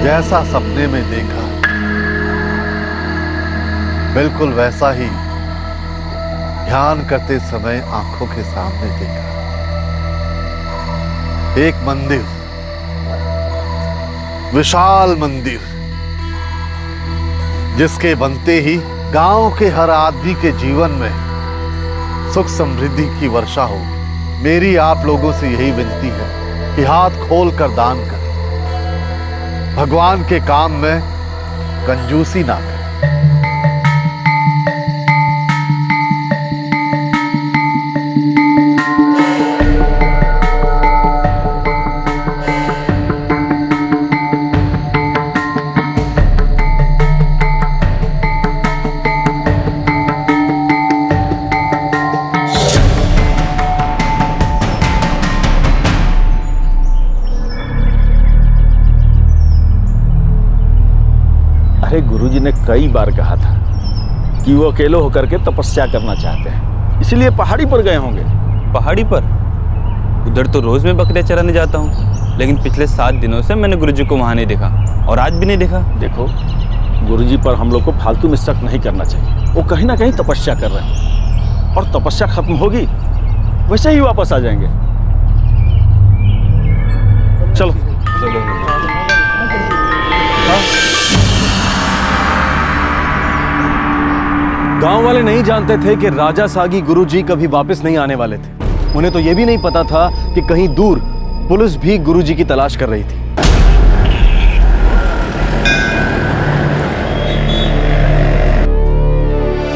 जैसा सपने में देखा बिल्कुल वैसा ही ध्यान करते समय आंखों के सामने देखा। एक मंदिर, विशाल मंदिर, जिसके बनते ही गांव के हर आदमी के जीवन में सुख समृद्धि की वर्षा हो। मेरी आप लोगों से यही विनती है कि हाथ खोल कर दान करें, भगवान के काम में कंजूसी ना करें। अरे गुरुजी ने कई बार कहा था कि वो अकेले होकर के तपस्या करना चाहते हैं, इसलिए पहाड़ी पर गए होंगे। पहाड़ी पर? उधर तो रोज मैं बकरियां चराने जाता हूँ, लेकिन पिछले 7 दिनों से मैंने गुरुजी को वहां नहीं देखा, और आज भी नहीं देखा। देखो, गुरुजी पर हम लोग को फालतू में शक नहीं करना चाहिए। वो कहीं ना कहीं तपस्या कर रहे हैं, और तपस्या खत्म होगी वैसे ही वापस आ जाएंगे। चलो चलो। गांव वाले नहीं जानते थे कि राजा सागी गुरुजी कभी वापस नहीं आने वाले थे। उन्हें तो यह भी नहीं पता था कि कहीं दूर पुलिस भी गुरुजी की तलाश कर रही थी।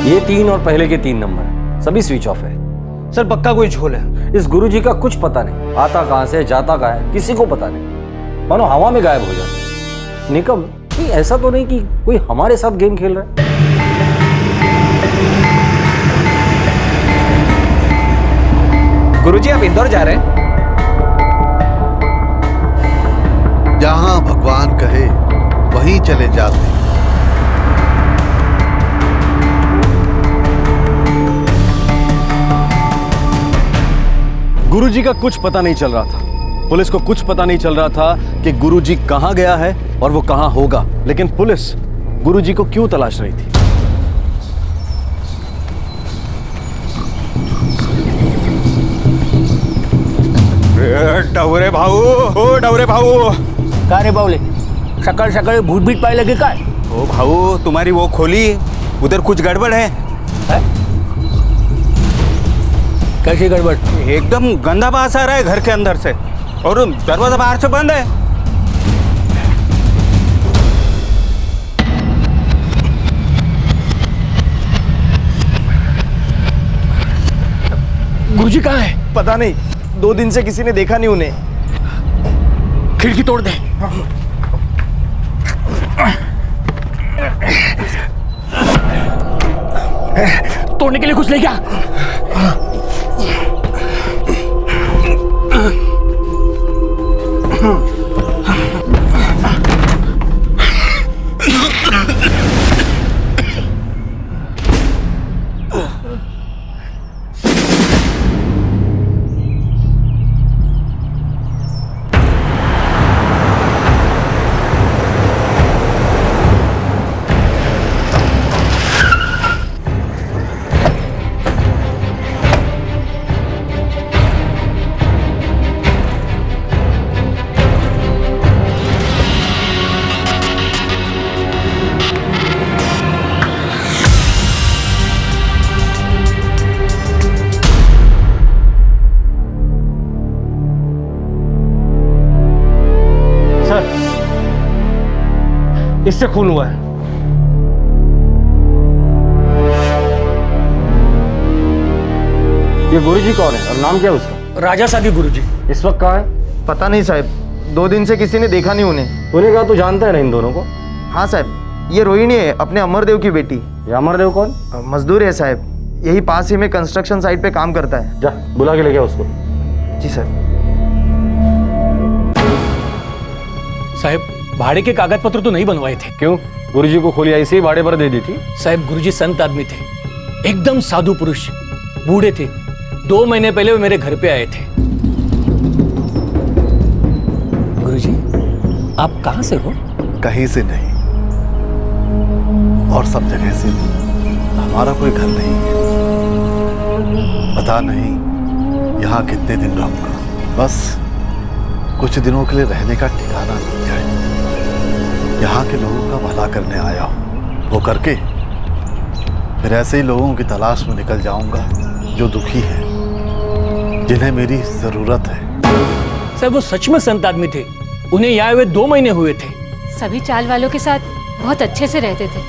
ये 3 और पहले के 3 नंबर सभी स्विच ऑफ है। सर पक्का कोई झोल है। इस गुरुजी का कुछ पता नहीं, आता कहां से जाता कहां है किसी को पता नहीं, मानो हवा में गायब हो जाता। निकम, ऐसा तो नहीं कि कोई हमारे साथ गेम खेल रहा है? गुरुजी आप इंदौर जा रहे हैं? जहां भगवान कहे वहीं चले जाते हैं। गुरुजी का कुछ पता नहीं चल रहा था। पुलिस को कुछ पता नहीं चल रहा था कि गुरुजी कहां गया है और वो कहां होगा। लेकिन पुलिस गुरुजी को क्यों तलाश रही थी? डवरे भाऊ, ओ डवरे भाऊ। का रे बावले, सकाळ सकाळी भूतभीत पाहिलं की काय? ओ भाऊ, तुम्हारी वो खोली, उधर कुछ गड़बड़ है। कैसी गड़बड़? एकदम गंदा बास आ रहा है घर के अंदर से, और दरवाजा बाहर से बंद है। गुरुजी कहाँ है? पता नहीं, 2 दिन से किसी ने देखा नहीं उन्हें। खिड़की तोड़ दे। तोड़ने के लिए कुछ ले गया? इससे खून हुआ है। ये गुरुजी कौन है और नाम क्या है उसका? राजा सागी गुरुजी। इस वक्त कहाँ है? पता नहीं साहब, 2 दिन से किसी ने देखा नहीं उन्हें। तूने कहा तू जानता है ना इन दोनों को? हाँ साहब, ये रोहिणी है, अपने अमरदेव की बेटी। ये अमरदेव कौन? मजदूर है साहब, यही पास ही में कंस्ट्रक्शन साइट पे काम करता है। जा बुला के ले गया उसको। जी सर। साहब, भाड़े के कागज पत्र तो नहीं बनवाए थे। क्यों? गुरुजी को खोली ऐसे ही भाड़े पर दे दी थी। साहब, गुरुजी संत आदमी थे, एकदम साधु पुरुष, बूढ़े थे। 2 महीने पहले वो मेरे घर पे आए थे। गुरुजी, आप कहाँ से हो? कहीं से नहीं और सब जगह से भी हमारा कोई घर नहीं है। पता नहीं यहाँ कितने दिन रहूंगा, बस कुछ दिनों के लिए रहने का ठिकाना मिल जाए। यहाँ के लोगों का भला करने आया हूँ, वो करके फिर ऐसे ही लोगों की तलाश में निकल जाऊंगा जो दुखी हैं, जिन्हें मेरी जरूरत है। सर वो सच में संत आदमी थे, उन्हें यहाँ आए हुए 2 महीने हुए थे। सभी चाल वालों के साथ बहुत अच्छे से रहते थे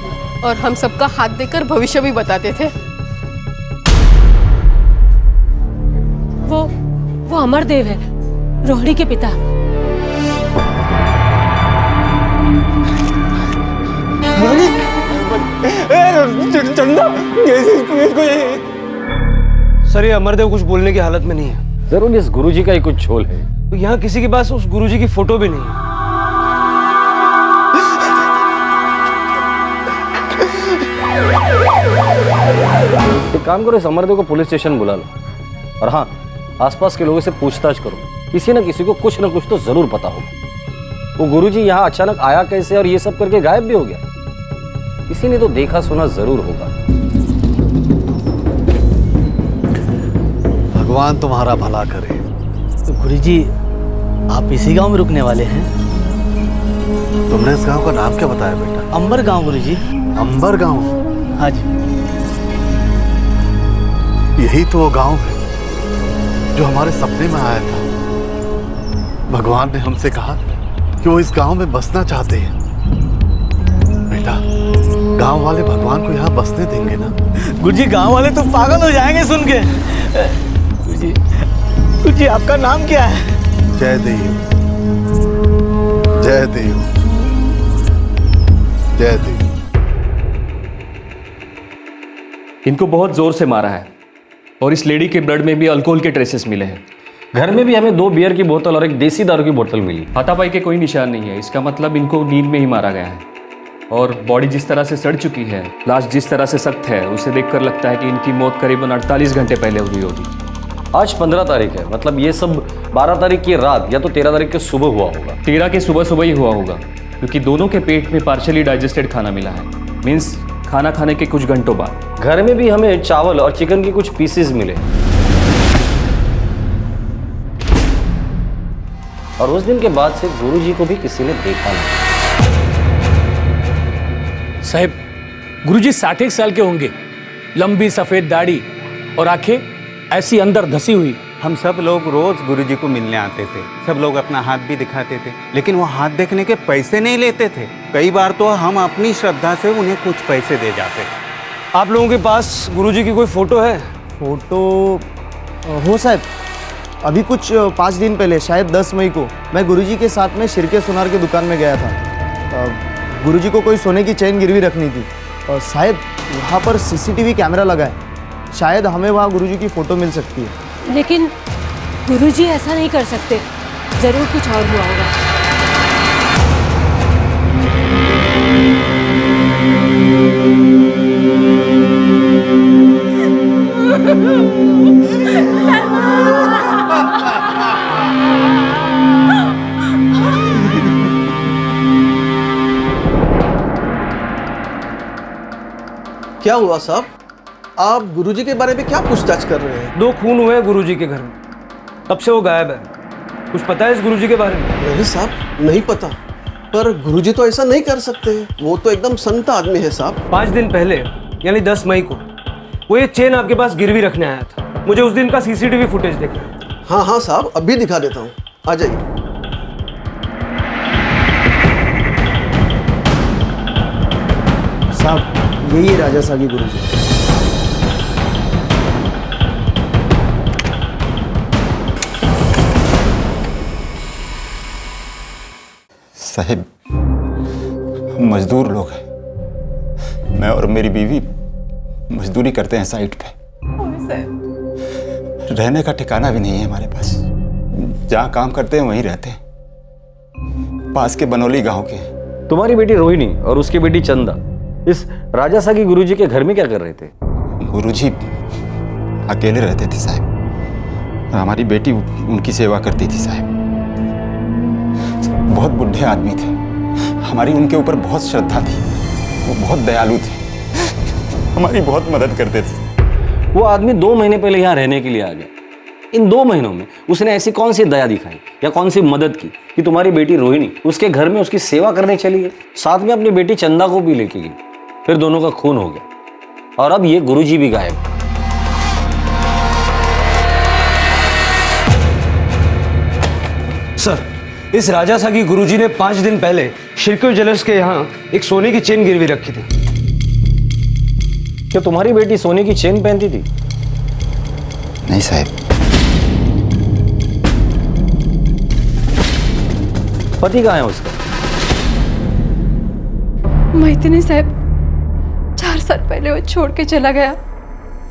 और हम सबका हाथ देकर भविष्य भी बताते थे। वो अमरदेव है, रोहिणी के पिता। सर ये अमरदेव कुछ बोलने की हालत में नहीं है। जरूर इस गुरुजी का ही कुछ झोल है। तो यहाँ किसी के पास उस गुरुजी की फोटो भी नहीं है। एक काम करो, इस अमरदेव को पुलिस स्टेशन बुला लो और हाँ, आसपास के लोगों से पूछताछ करो। किसी न किसी को कुछ न कुछ तो जरूर पता होगा। वो गुरुजी यहाँ अचानक आया कैसे और ये सब करके गायब भी हो गया। किसी ने तो देखा सुना जरूर होगा। भगवान तुम्हारा भला करे। तो गुरुजी आप इसी गांव में रुकने वाले हैं? तुमने इस गांव का नाम क्या बताया बेटा? अंबर गांव गुरुजी। अंबर गांव? हाँ जी। यही तो वो गांव है जो हमारे सपने में आया था। भगवान ने हमसे कहा कि वो इस गांव में बसना चाहते हैं। बेटा, गांव वाले भगवान को यहाँ बसने देंगे ना? गुरुजी गांव वाले तो पागल हो जाएंगे सुन के। गुरुजी आपका नाम क्या है? जय देव, जय देव, जय देव। इनको बहुत जोर से मारा है और इस लेडी के ब्लड में भी अल्कोहल के ट्रेसेस मिले हैं। घर में भी हमें 2 बियर की बोतल और एक देसी दारू की बोतल मिली। हाथापाई के कोई निशान नहीं है। इसका मतलब इनको नींद में ही मारा गया है। और बॉडी जिस तरह से सड़ चुकी है, लाश जिस तरह से सख्त है, उसे देखकर लगता है कि इनकी मौत करीबन 48 घंटे पहले हुई होगी। आज 15 तारीख है, मतलब ये सब 12 तारीख की रात या तो 13 तारीख के सुबह हुआ होगा। 13 के सुबह सुबह ही हुआ होगा, क्योंकि दोनों के पेट में पार्शियली डाइजेस्टेड खाना मिला है। मीन्स खाना खाने के कुछ घंटों बाद। घर में भी हमें चावल और चिकन के कुछ पीसेस मिले और उस दिन के बाद से गुरुजी को भी किसी ने देखा नहीं। साहब, गुरुजी 60 साल के होंगे, लंबी सफेद दाढ़ी और आंखें ऐसी अंदर धसी हुई। हम सब लोग रोज गुरुजी को मिलने आते थे। सब लोग अपना हाथ भी दिखाते थे, लेकिन वो हाथ देखने के पैसे नहीं लेते थे। कई बार तो हम अपनी श्रद्धा से उन्हें कुछ पैसे दे जाते थे। आप लोगों के पास गुरुजी की कोई फोटो है? फोटो हो साहब, अभी कुछ 5 दिन पहले, शायद 10 मई को मैं गुरुजी के साथ में शिरके सुनार की दुकान में गया था। गुरुजी को कोई सोने की चेन गिरवी रखनी थी और शायद वहाँ पर CCTV कैमरा लगा है। शायद हमें वहाँ गुरुजी की फ़ोटो मिल सकती है। लेकिन गुरुजी ऐसा नहीं कर सकते, जरूर कुछ और हुआ होगा। क्या हुआ साहब? आप गुरुजी के बारे में क्या पूछताछ कर रहे हैं? 2 खून हुए हैं गुरुजी के घर में, तब से वो गायब है। कुछ पता है इस गुरुजी के बारे में? नहीं साहब, नहीं पता। पर गुरुजी तो ऐसा नहीं कर सकते, वो तो एकदम संत आदमी है साहब। 5 दिन पहले यानी 10 मई को वो ये चेन आपके पास गिरवी रखने आया था। मुझे उस दिन का CCTV फुटेज देखना है। हाँ हाँ साहब, अभी दिखा देता हूँ, आ जाइए। साहब यही है राजा सागी गुरुजी। साहिब, हम मजदूर लोग हैं। मैं और मेरी बीवी मजदूरी करते हैं साइट पे। रहने का ठिकाना भी नहीं है हमारे पास। जहाँ काम करते हैं वहीं रहते हैं। पास के बनोली गांव के हैं। तुम्हारी बेटी रोहिणी और उसकी बेटी चंदा इस राजा सागी गुरुजी के घर में क्या कर रहे थे? गुरुजी अकेले रहते थे साहब, और हमारी बेटी उनकी सेवा करती थी साहब। बहुत बुढ़े आदमी थे। हमारी उनके ऊपर बहुत श्रद्धा थी। वो बहुत दयालु थे, हमारी बहुत मदद करते थे। वो आदमी 2 महीने पहले यहाँ रहने के लिए आ गया। इन 2 महीनों में उसने ऐसी कौन सी दया दिखाई या कौन सी मदद की कि तुम्हारी बेटी रोहिणी उसके घर में उसकी सेवा करने चली गई, साथ में अपनी बेटी चंदा को भी लेके गई। फिर दोनों का खून हो गया और अब ये गुरुजी भी गायब। सर, इस राजासागी गुरुजी ने 5 दिन पहले शिरके ज्वेलर्स के यहाँ एक सोने की चेन गिरवी रखी थी। क्या तुम्हारी बेटी सोने की चेन पहनती थी? नहीं साहब। पति कहाँ है उसका? मैथिली साहब, 4 साल पहले वो छोड़ के चला गया,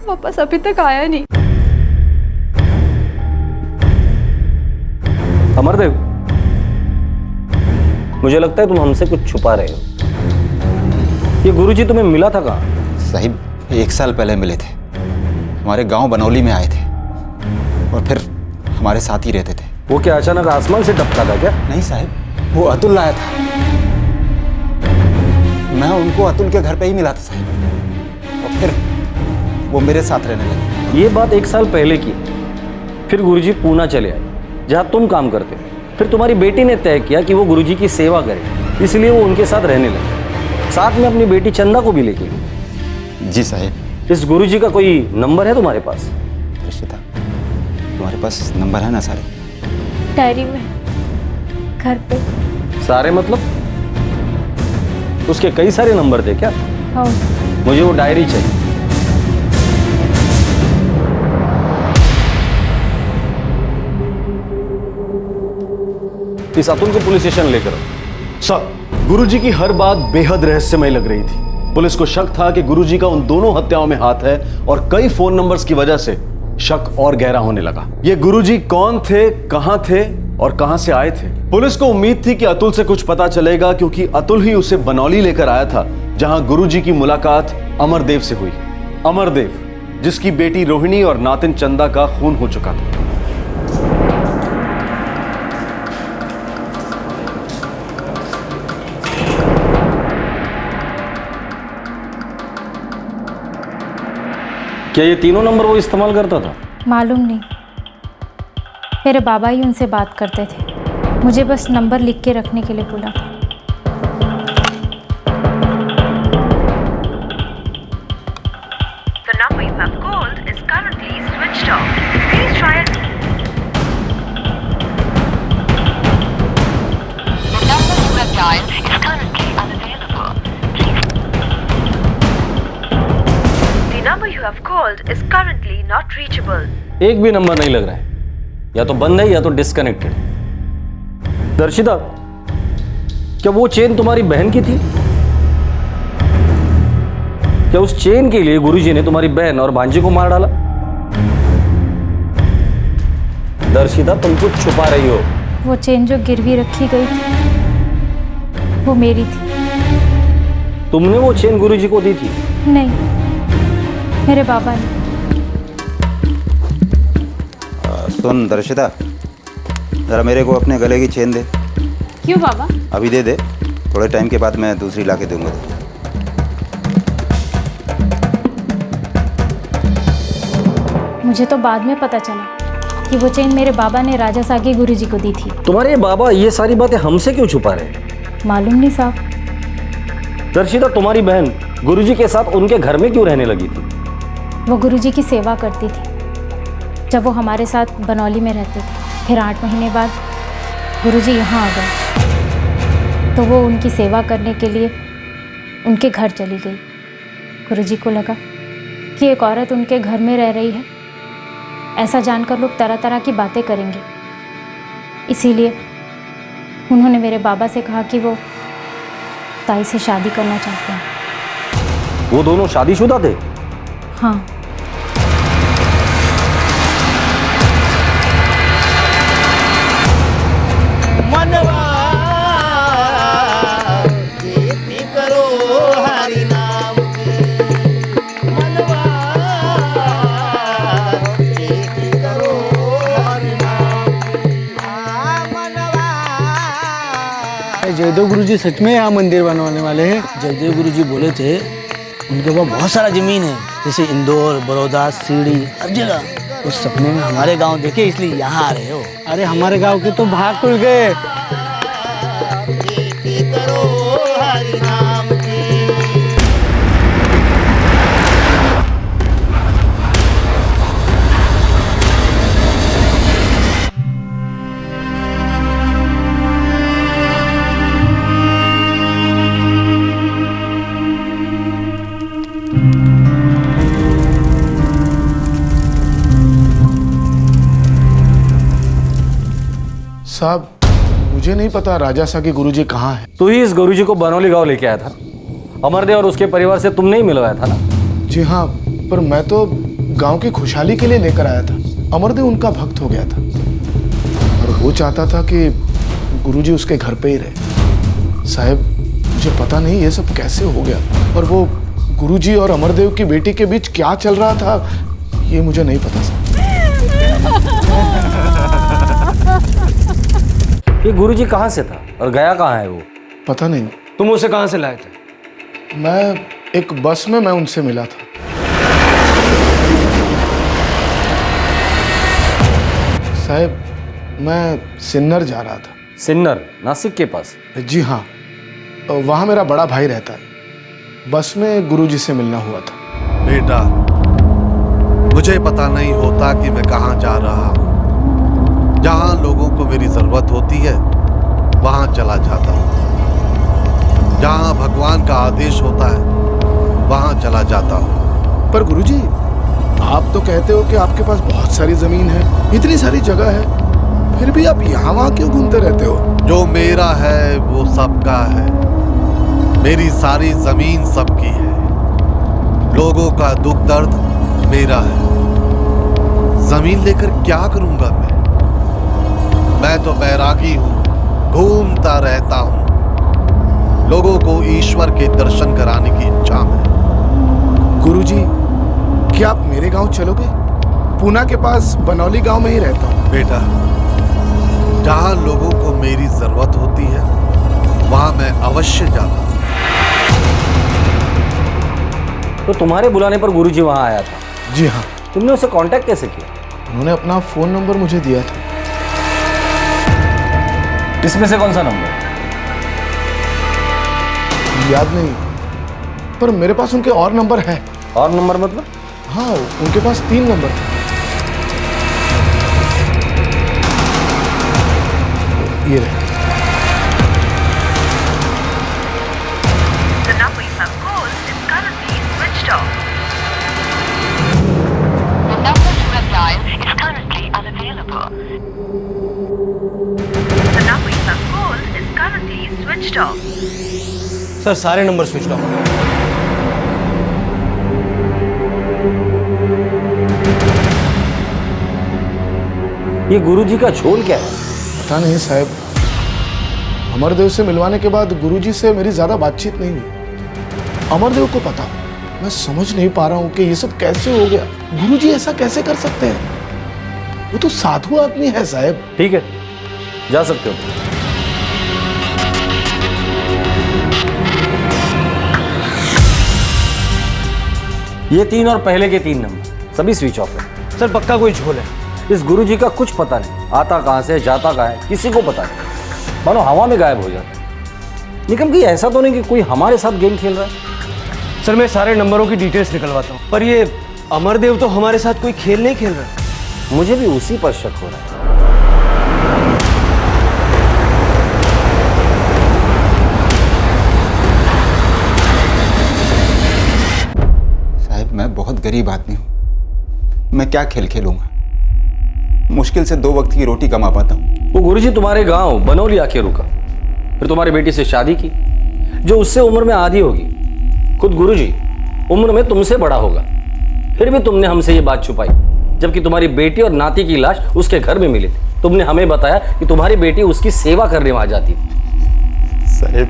वापस अभी तक आया नहीं। अमरदेव, मुझे लगता है तुम हमसे कुछ छुपा रहे हो। ये गुरुजी तुम्हें मिला था कहाँ? साहिब, 1 साल पहले मिले थे। हमारे गांव बनौली में आए थे और फिर हमारे साथ ही रहते थे। वो क्या अचानक आसमान से टपका था क्या? नहीं साहब, वो अतुल लाया था। मैं उनको अतुल के घर पे ही मिला था साहब, और फिर वो मेरे साथ रहने लगे। ये बात 1 साल पहले की। फिर गुरुजी पूना चले आए जहाँ तुम काम करते हो। फिर तुम्हारी बेटी ने तय किया कि वो गुरुजी की सेवा करे, इसलिए वो उनके साथ रहने लगे, साथ में अपनी बेटी चंदा को भी लेके गई। जी साहब। इस गुरुजी का कोई नंबर है तुम्हारे पास? रिश्ता, तुम्हारे पास नंबर है ना सारे? डायरी में, घर पे। सारे मतलब? उसके कई सारे नंबर थे क्या? हाँ। मुझे वो डायरी चाहिए। इस अतुल को पुलिस स्टेशन लेकर आओ। सर, गुरुजी की हर बात बेहद रहस्यमय लग रही थी। पुलिस को शक था कि गुरुजी का उन दोनों हत्याओं में हाथ है और कई फोन नंबर्स की वजह से शक और गहरा होने लगा। ये गुरुजी कौन थे, कहां थे और कहां से आए थे? पुलिस को उम्मीद थी कि अतुल से कुछ पता चलेगा, क्योंकि अतुल ही उसे बनौली लेकर आया था, जहां गुरुजी की मुलाकात अमरदेव से हुई। अमरदेव, जिसकी बेटी रोहिणी और नातिन चंदा का खून हो चुका था। क्या ये तीनों नंबर वो इस्तेमाल करता था? मालूम नहीं, मेरे बाबा ही उनसे बात करते थे। मुझे बस नंबर लिख के रखने के लिए बोला था। The number you have called is currently switched off. Please try it. The number you have dialed is currently unavailable. The number you have called is currently not reachable. एक भी नंबर नहीं लग रहा है, या तो बंद है या तो डिस्कनेक्टेड। दर्शिता, क्या वो चेन तुम्हारी बहन की थी? क्या उस चेन के लिए गुरुजी ने तुम्हारी बहन और भांजी को मार डाला? दर्शिता, तुम कुछ छुपा रही हो। वो चेन जो गिरवी रखी गई थी वो मेरी थी। तुमने वो चेन गुरुजी को दी थी? नहीं, मेरे बाबा ने। सुन दर्शिता, जरा मेरे को अपने गले की चेन दे। क्यों बाबा? अभी दे दे, थोड़े टाइम के बाद मैं दूसरी ला के दूंगा। मुझे तो बाद में पता चला कि वो चेन मेरे बाबा ने राजासागी गुरुजी को दी थी। तुम्हारे बाबा ये सारी बातें हमसे क्यों छुपा रहे हैं? मालूम नहीं साहब। दर्शिता, तुम्हारी बहन गुरुजी के साथ उनके घर में क्यों रहने लगी थी? वो गुरुजी की सेवा करती थी जब वो हमारे साथ बनौली में रहते थे। फिर 8 महीने बाद गुरुजी यहाँ आ गए तो वो उनकी सेवा करने के लिए उनके घर चली गई। गुरुजी को लगा कि एक औरत उनके घर में रह रही है, ऐसा जानकर लोग तरह तरह की बातें करेंगे, इसीलिए उन्होंने मेरे बाबा से कहा कि वो ताई से शादी करना चाहते हैं। वो दोनों शादीशुदा थे? हाँ। जयदेव गुरुजी सच में यहाँ मंदिर बनवाने वाले हैं? जयदेव गुरुजी बोले थे उनके पास बहुत सारा जमीन है, जैसे इंदौर, बड़ौदा, सीढ़ी, हर जगह। उस सपने में हमारे गांव देखे इसलिए यहाँ आ रहे हो। अरे हमारे गांव के तो भाग खुल गए। साहब मुझे नहीं पता राजासा के गुरुजी कहाँ है। तू ही इस गुरुजी को बनौली गांव लेके आया था। अमरदेव और उसके परिवार से तुमने ही मिलवाया था ना? जी हाँ, पर मैं तो गांव की खुशहाली के लिए लेकर आया था। अमरदेव उनका भक्त हो गया था और वो चाहता था कि गुरुजी उसके घर पे ही रहे। साहब मुझे पता नहीं ये सब कैसे हो गया, और वो गुरुजी और अमरदेव की बेटी के बीच क्या चल रहा था ये मुझे नहीं पता साहब। ये गुरुजी कहाँ से था और गया कहाँ है वो? पता नहीं। तुम उसे कहाँ से लाए थे? मैं एक बस में मैं उनसे मिला था। साहब मैं सिन्नर जा रहा था। सिन्नर नासिक के पास? जी हाँ, वहाँ मेरा बड़ा भाई रहता है। बस में गुरुजी से मिलना हुआ था। बेटा मुझे पता नहीं होता कि मैं कहाँ जा रहा हूँ। जहाँ लोगों को मेरी जरूरत होती है वहाँ चला जाता हूँ। जहाँ भगवान का आदेश होता है वहाँ चला जाता हूँ। पर गुरुजी आप तो कहते हो कि आपके पास बहुत सारी जमीन है, इतनी सारी जगह है, फिर भी आप यहाँ वहाँ क्यों घूमते रहते हो? जो मेरा है वो सबका है। मेरी सारी जमीन सबकी है। लोगों का दुख दर्द मेरा है। जमीन लेकर क्या करूंगा मैं तो बैरागी हूं, घूमता रहता हूं। लोगों को ईश्वर के दर्शन कराने की इच्छा में। गुरुजी क्या आप मेरे गांव चलोगे? पूना के पास बनौली गांव में ही रहता हूं। बेटा जहां लोगों को मेरी जरूरत होती है वहां मैं अवश्य जाता हूं। तो तुम्हारे बुलाने पर गुरुजी वहां आया था? जी हाँ। तुमने उसे कांटेक्ट कैसे किया? उन्होंने अपना फोन नंबर मुझे दिया था। इसमें से कौन सा नंबर? याद नहीं, पर मेरे पास उनके और नंबर है। और नंबर मतलब? हाँ उनके पास 3 नंबर थे। ये रहे। The number you have called is currently switched off. The number you have dialed is currently unavailable. The number you have called is currently switched off. Sir सारे नंबर स्विच ऑफ। ये गुरुजी का झोल क्या है? पता नहीं साहब, अमरदेव से मिलवाने के बाद गुरुजी से मेरी ज्यादा बातचीत नहीं हुई। अमरदेव को पता, मैं समझ नहीं पा रहा हूं कि ये सब कैसे हो गया। गुरुजी ऐसा कैसे कर सकते हैं? वो तो साधु आदमी है साहब। ठीक है, जा सकते हो। ये 3 और पहले के 3 नंबर सभी स्विच ऑफ है। सर पक्का कोई झोल है। इस गुरुजी का कुछ पता नहीं, आता कहाँ से जाता कहाँ है किसी को पता नहीं, मानो हवा में गायब हो जाता है। निकम की ऐसा तो नहीं कि कोई हमारे साथ गेम खेल रहा है? सर मैं सारे नंबरों की डिटेल्स निकलवाता हूँ, पर ये अमरदेव तो हमारे साथ कोई खेल नहीं खेल रहा। मुझे भी उसी पर शक हो रहा है। साहब मैं बहुत गरीब आदमी हूँ, मैं क्या खेल खेलूंगा। मुश्किल से 2 वक्त की रोटी कमा पाता हूँ। वो गुरुजी तुम्हारे गांव बनौली आके रुका, फिर तुम्हारी बेटी से शादी की जो उससे उम्र में आधी होगी। खुद गुरुजी उम्र में तुमसे बड़ा होगा, फिर भी तुमने हमसे ये बात छुपाई, जबकि तुम्हारी बेटी और नाती की लाश उसके घर में मिली थी। तुमने हमें बताया कि तुम्हारी बेटी उसकी सेवा करने वहां जाती थी। साहब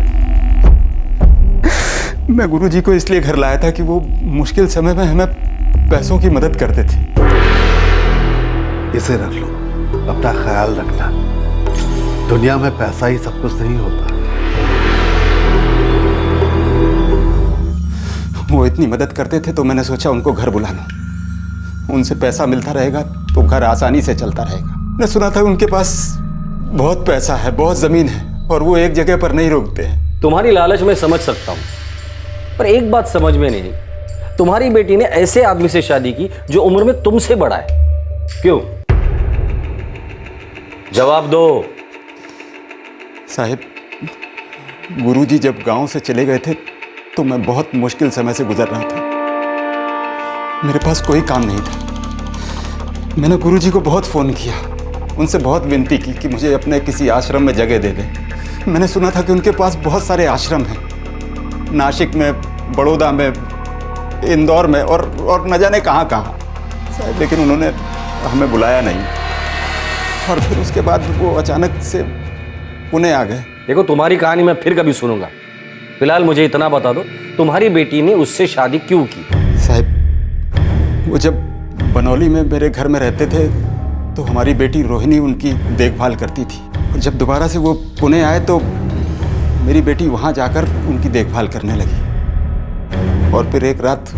मैं गुरुजी को इसलिए घर लाया था कि वो मुश्किल समय में हमें पैसों की मदद करते थे। इसे रख लो, अपना ख्याल रखना। दुनिया में पैसा ही सब कुछ नहीं होता। वो इतनी मदद करते थे तो मैंने सोचा उनको घर बुला लूं। उनसे पैसा मिलता रहेगा तो घर आसानी से चलता रहेगा। मैंने सुना था उनके पास बहुत पैसा है, बहुत ज़मीन है और वो एक जगह पर नहीं रुकते हैं। तुम्हारी लालच मैं समझ सकता हूँ, पर एक बात समझ में नहीं, तुम्हारी बेटी ने ऐसे आदमी से शादी की जो उम्र में तुमसे बड़ा है, क्यों? जवाब दो। साहिब, गुरुजी जब गांव से चले गए थे तो मैं बहुत मुश्किल समय से गुजर रहा था। मेरे पास कोई काम नहीं था। मैंने गुरुजी को बहुत फ़ोन किया, उनसे बहुत विनती की कि मुझे अपने किसी आश्रम में जगह दे दें। मैंने सुना था कि उनके पास बहुत सारे आश्रम हैं, नासिक में, बड़ौदा में, इंदौर में और न जाने कहाँ कहाँ। लेकिन उन्होंने हमें बुलाया नहीं और फिर उसके बाद वो अचानक से पुणे आ गए। देखो, तुम्हारी कहानी मैं फिर कभी सुनूंगा, फिलहाल मुझे इतना बता दो, तुम्हारी बेटी ने उससे शादी क्यों की? साहब, वो जब बनौली में मेरे घर में रहते थे तो हमारी बेटी रोहिणी उनकी देखभाल करती थी। और जब दोबारा से वो पुणे आए तो मेरी बेटी वहाँ जाकर उनकी देखभाल करने लगी। और फिर एक रात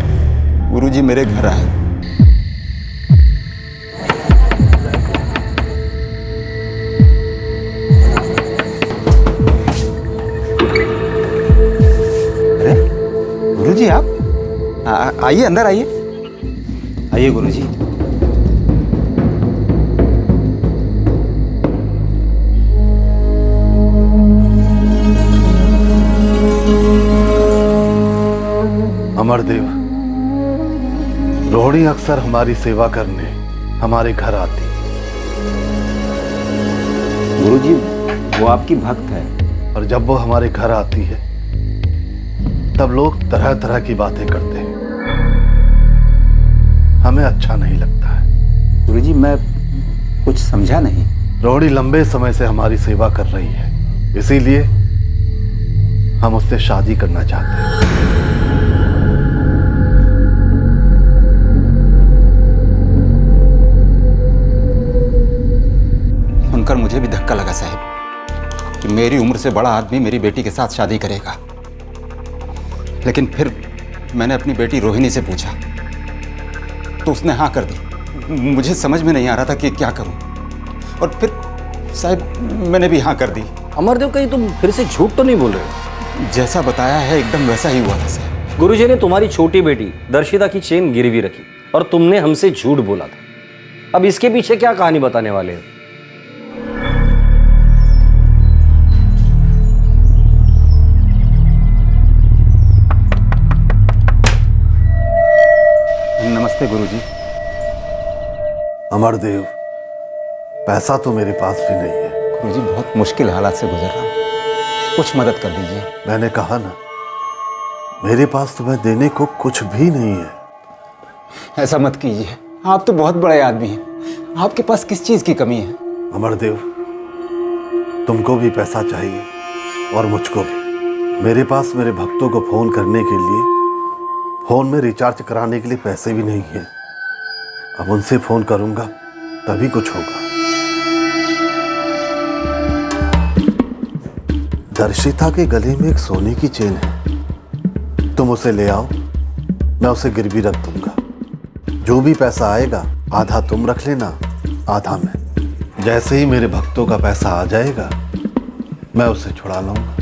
गुरुजी मेरे घर आए। अरे गुरुजी, आप आइए, अंदर आइए। आइए गुरुजी। अमरदेव, रोहिणी अक्सर हमारी सेवा करने हमारे घर आती। गुरुजी, वो आपकी भक्त है। और जब वो हमारे घर आती है तब लोग तरह तरह की बातें करते हैं, हमें अच्छा नहीं लगता है। गुरुजी, मैं कुछ समझा नहीं। रोहिणी लंबे समय से हमारी सेवा कर रही है, इसीलिए हम उससे शादी करना चाहते हैं। सुनकर मुझे भी धक्का लगा साहब कि मेरी उम्र से बड़ा आदमी मेरी बेटी के साथ शादी करेगा। लेकिन फिर मैंने अपनी बेटी रोहिणी से पूछा तो उसने हाँ कर दी। मुझे समझ में नहीं आ रहा था कि क्या करूं, और फिर साहब मैंने भी हाँ कर दी। अमरदेव, कहीं तुम फिर से झूठ तो नहीं बोल रहे? जैसा बताया है एकदम वैसा ही हुआ था साहब। गुरुजी ने तुम्हारी छोटी बेटी दर्शिता की चेन गिरवी रखी और तुमने हमसे झूठ बोला था। अब इसके पीछे क्या कहानी बताने वाले हो? नमस्ते गुरुजी। अमरदेव, पैसा तो मेरे पास भी नहीं है। गुरुजी, बहुत मुश्किल हालात से गुजर रहा हूँ, कुछ मदद कर दीजिए। मैंने कहा ना, मेरे पास तुम्हें देने को कुछ भी नहीं है। ऐसा मत कीजिए, आप तो बहुत बड़े आदमी हैं, आपके पास किस चीज की कमी है? अमरदेव, तुमको भी पैसा चाहिए और मुझको भी। मेरे पास मेरे भक्तों को फोन करने के लिए फोन में रिचार्ज कराने के लिए पैसे भी नहीं है। अब उनसे फोन करूंगा तभी कुछ होगा। दर्शिता के गले में एक सोने की चेन है, तुम उसे ले आओ, मैं उसे गिरवी रख दूंगा। जो भी पैसा आएगा आधा तुम रख लेना, आधा मैं। जैसे ही मेरे भक्तों का पैसा आ जाएगा मैं उसे छुड़ा लूंगा।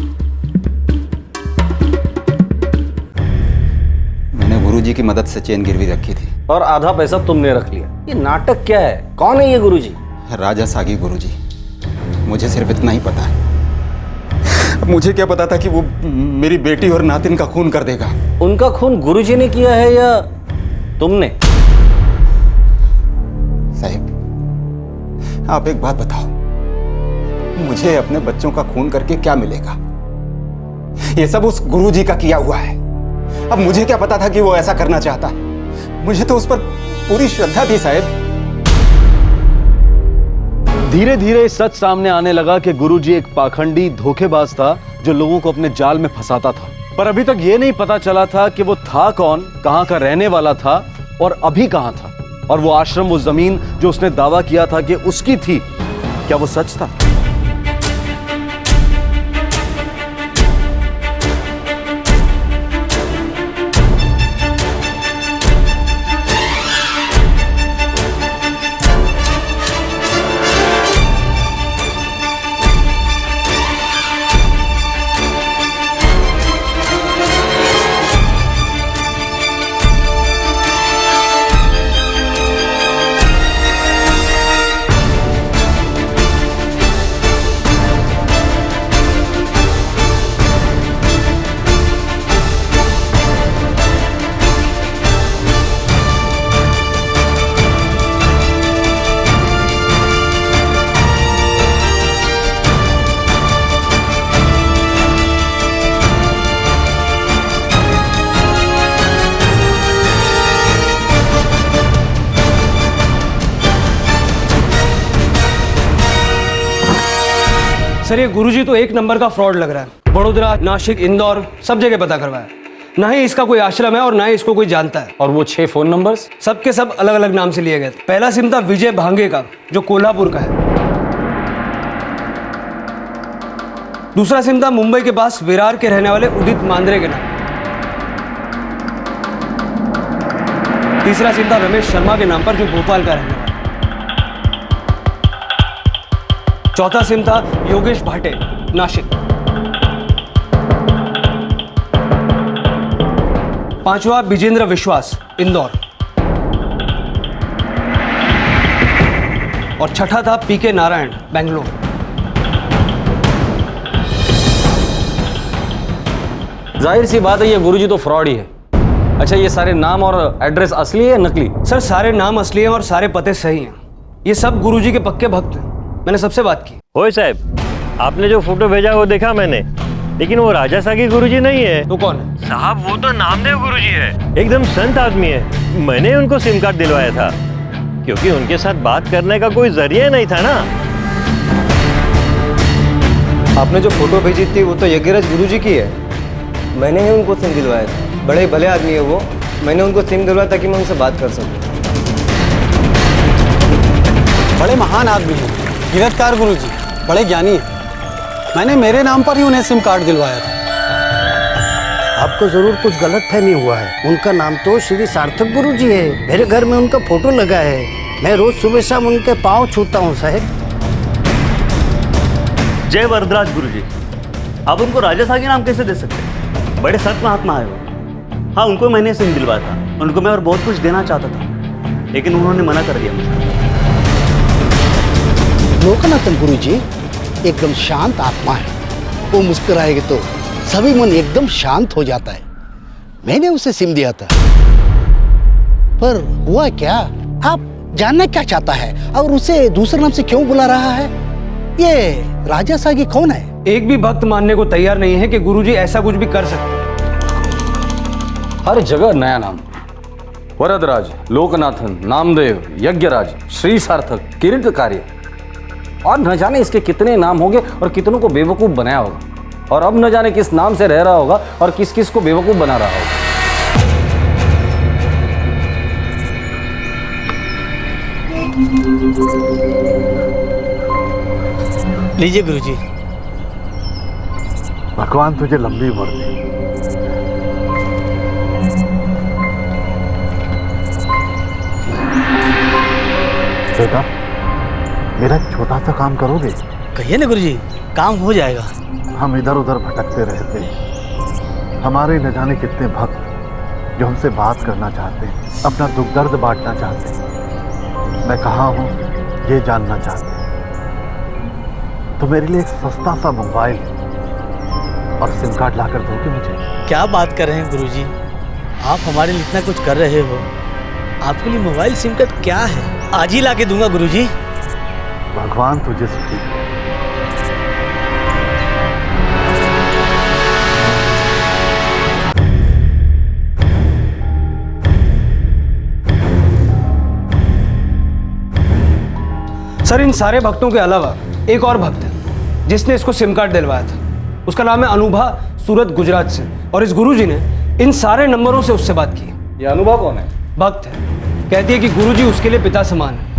मैंने गुरुजी की मदद से चेन गिरवी रखी थी और आधा पैसा तुमने रख लिया। ये नाटक क्या है? कौन है ये गुरुजी? राजा सागी गुरुजी। मुझे सिर्फ इतना ही पता है। मुझे क्या पता था कि वो मेरी बेटी और नातिन का खून कर देगा। उनका खून गुरुजी ने किया है या तुमने? साहिब, आप एक बात बताओ, मुझे अपने बच्चों का खून करके क्या मिलेगा? ये सब उस गुरुजी का किया हुआ है। अब मुझे क्या पता था कि वो ऐसा करना चाहता? मुझे तो उस पर पूरी श्रद्धा थी साहब। धीरे धीरे सच सामने आने लगा कि गुरुजी एक पाखंडी धोखेबाज था जो लोगों को अपने जाल में फंसाता था। पर अभी तक ये नहीं पता चला था कि वो था कौन, कहां का रहने वाला था और अभी कहां था। और वो आश्रम, वो जमीन जो उसने दावा किया था कि उसकी थी, क्या वो सच था? सर ये गुरुजी तो एक नंबर का फ्रॉड लग रहा है। बड़ोदरा, नासिक, इंदौर सब जगह पता करवाया, ना ही इसका कोई आश्रम है और ना ही इसको कोई जानता है। और वो 6 फोन नंबर्स सबके सब अलग अलग नाम से लिए गए थे। पहला सिम था विजय भांगे का, जो कोल्हापुर का है। दूसरा सिम था मुंबई के पास विरार के रहने वाले उदित मांद्रे के नाम। तीसरा सिम था रमेश शर्मा के नाम पर, जो भोपाल का रहने वाला। चौथा सिम था योगेश भाटे, नासिक। पांचवा विजेंद्र विश्वास, इंदौर। और छठा था पीके नारायण, बेंगलोर। जाहिर सी बात है ये गुरुजी तो फ्रॉड ही है। अच्छा, ये सारे नाम और एड्रेस असली है नकली? सर सारे नाम असली हैं और सारे पते सही हैं। ये सब गुरुजी के पक्के भक्त हैं। मैंने सबसे बात की। ओए साहब, आपने जो फोटो भेजा वो देखा मैंने, लेकिन वो राजा सागी गुरुजी नहीं है। तो कौन है? साहब वो तो नामदेव गुरुजी है, एकदम संत आदमी है। मैंने उनको सिम कार्ड दिलवाया था क्योंकि उनके साथ बात करने का कोई जरिया नहीं था ना। आपने जो फोटो भेजी थी वो तो यज्ञराज गुरुजी की है। मैंने ही उनको सिम दिलवाया था। बड़े भले आदमी है वो। मैंने उनको सिम दिलवाया ताकि मैं उनसे बात कर सकूं। बड़े महान आदमी हैं गिरफ्तार गुरुजी, बड़े ज्ञानी हैं। मैंने मेरे नाम पर ही उन्हें सिम कार्ड दिलवाया था। आपको जरूर कुछ गलत फहमी हुआ है। उनका नाम तो श्री सार्थक गुरुजी है। मेरे घर में उनका फोटो लगा है। मैं रोज सुबह शाम उनके पाँव छूता हूँ साहब। जय वरदराज गुरुजी। आप उनको राजा सागी नाम कैसे दे सकते हैं? बड़े संत महात्मा है वो। हाँ, उनको मैंने सिम दिलवाया था। उनको मैं और बहुत कुछ देना चाहता था, लेकिन उन्होंने मना कर दिया मुझे। लोकनाथन गुरुजी एकदम शांत आत्मा है। वो मुस्कुराएंगे तो सभी मन एकदम शांत हो जाता है। मैंने उसे सिम दिया था, पर हुआ क्या? आप जानना क्या चाहता है और उसे दूसरे नाम से क्यों बुला रहा है? ये राजा सागी कौन है? एक भी भक्त मानने को तैयार नहीं है कि गुरुजी ऐसा कुछ भी कर सकते। हर जगह नया नाम, वरदराज, लोकनाथन, नामदेव, यज्ञराज, श्री सार्थक, कीर्तकारी, और न जाने इसके कितने नाम होंगे और कितनों को बेवकूफ बनाया होगा। और अब न जाने किस नाम से रह रहा होगा और किस किस को बेवकूफ बना रहा होगा। लीजिए गुरुजी। भगवान तुझे लंबी उम्र दे। बेटा, मेरा छोटा सा काम करोगे? कहिए ना गुरुजी, काम हो जाएगा। हम इधर उधर भटकते रहते हैं। हमारे न जाने कितने भक्त जो हमसे बात करना चाहते हैं, अपना दुख दर्द बांटना चाहते हैं। मैं कहाँ हूँ ये जानना चाहते हैं। तो मेरे लिए एक सस्ता सा मोबाइल और सिम कार्ड लाकर दोगे मुझे? क्या बात कर रहे हैं गुरुजी, आप हमारे लिए इतना कुछ कर रहे हो। आपके लिए मोबाइल सिम कार्ड क्या है? आज ही लाके दूंगा गुरुजी। भगवान तुझे सुखी करे। सर इन सारे भक्तों के अलावा एक और भक्त है जिसने इसको सिम कार्ड दिलवाया था। उसका नाम है अनुभा, सूरत गुजरात से। और इस गुरुजी ने इन सारे नंबरों से उससे बात की। ये अनुभा कौन है? भक्त है, कहती है कि गुरुजी उसके लिए पिता समान है।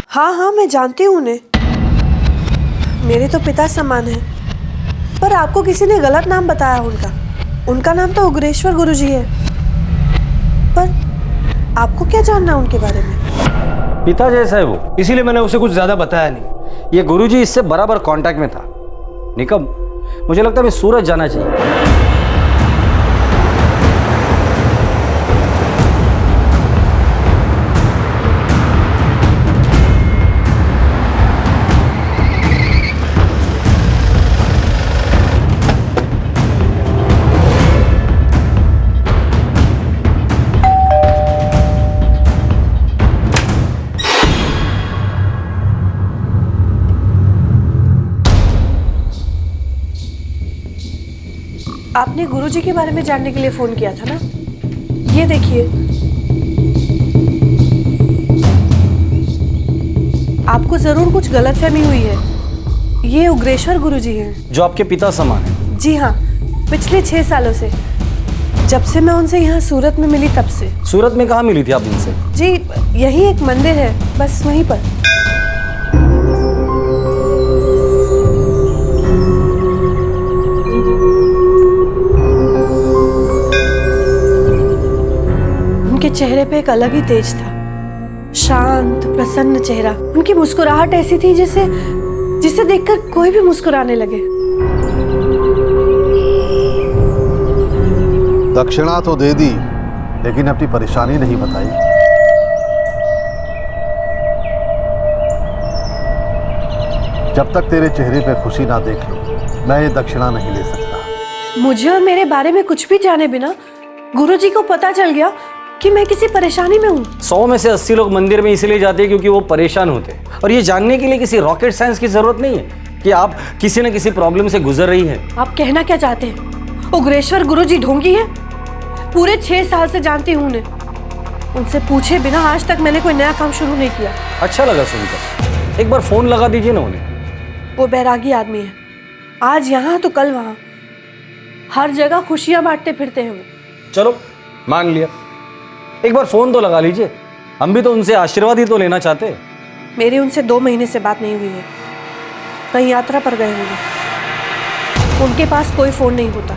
हाँ हाँ, मैं जानती हूँ उन्हें। मेरे तो पिता समान है। पर आपको किसी ने गलत नाम बताया उनका। उनका नाम तो उग्रेश्वर गुरुजी है। पर आपको क्या जानना है उनके बारे में? पिता जैसा है वो, इसीलिए मैंने उसे कुछ ज्यादा बताया नहीं। ये गुरुजी इससे बराबर कांटेक्ट में था। निकम, मुझे लगता है मैं सूरत जाना चाहिए। आपने गुरुजी के बारे में जानने के लिए फोन किया था ना? ये देखिए। आपको जरूर कुछ गलतफहमी हुई है। ये उग्रेश्वर गुरुजी हैं। जो आपके पिता समान है। जी हाँ, पिछले 6 सालों से, जब से मैं उनसे यहाँ सूरत में मिली तब से। सूरत में कहाँ मिली थी आप उनसे? जी यही एक मंदिर है, बस वहीं पर। उनके चेहरे पे एक अलग ही तेज था, शांत प्रसन्न चेहरा। उनकी मुस्कुराहट ऐसी थी जिसे देखकर कोई भी मुस्कुराने लगे। दक्षिणा तो दे दी, लेकिन अपनी परेशानी नहीं बताई। जब तक तेरे चेहरे पे खुशी ना देख लो, मैं ये दक्षिणा नहीं ले सकता। मुझे और मेरे बारे में कुछ भी जाने बिना गुरुजी को पता चल गया कि मैं किसी परेशानी में हूँ। 100 में से 80 लोग मंदिर में इसलिए जाते हैं क्योंकि वो परेशान होते हैं। और ये जानने के लिए किसी रॉकेट साइंस की जरूरत नहीं है कि आप किसी न किसी प्रॉब्लम से गुजर रही हैं। आप कहना क्या चाहते हैं? उग्रेश्वर गुरुजी ढोंगी है? पूरे 6 साल से जानती हूँ उन्हें। उनसे पूछे बिना आज तक मैंने कोई नया काम शुरू नहीं किया। अच्छा लगा सुनकर। एक बार फोन लगा दीजिए ना उन्हें। वो बैरागी आदमी है, आज यहाँ तो कल वहाँ, हर जगह खुशियाँ बांटते फिरते हैं वो। चलो मान लिया, एक बार फोन तो लगा लीजिए। हम भी तो उनसे आशीर्वाद ही तो लेना चाहते हैं। मेरी उनसे 2 महीने से बात नहीं हुई है, कहीं यात्रा पर गए होंगे। उनके पास कोई फोन नहीं होता।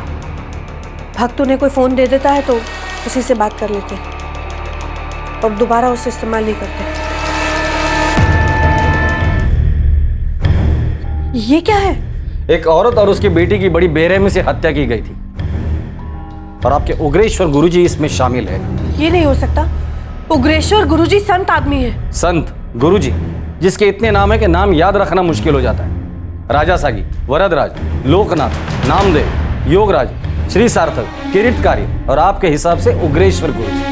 भक्त उन्हें कोई फोन दे देता है तो उसी से बात कर लेते हैं और दोबारा उसे इस्तेमाल नहीं करते। ये क्या है? एक औरत और उसकी बेटी की बड़ी बेरहमी से हत्या की गई थी और आपके उग्रेश्वर गुरुजी इसमें शामिल है। ये नहीं हो सकता। उग्रेश्वर गुरुजी संत आदमी है। संत गुरुजी जिसके इतने नाम है कि नाम याद रखना मुश्किल हो जाता है। राजा सागी, वरदराज, लोकनाथ, नामदेव, योगराज, श्री सार्थक, किरीटकारी और आपके हिसाब से उग्रेश्वर गुरुजी।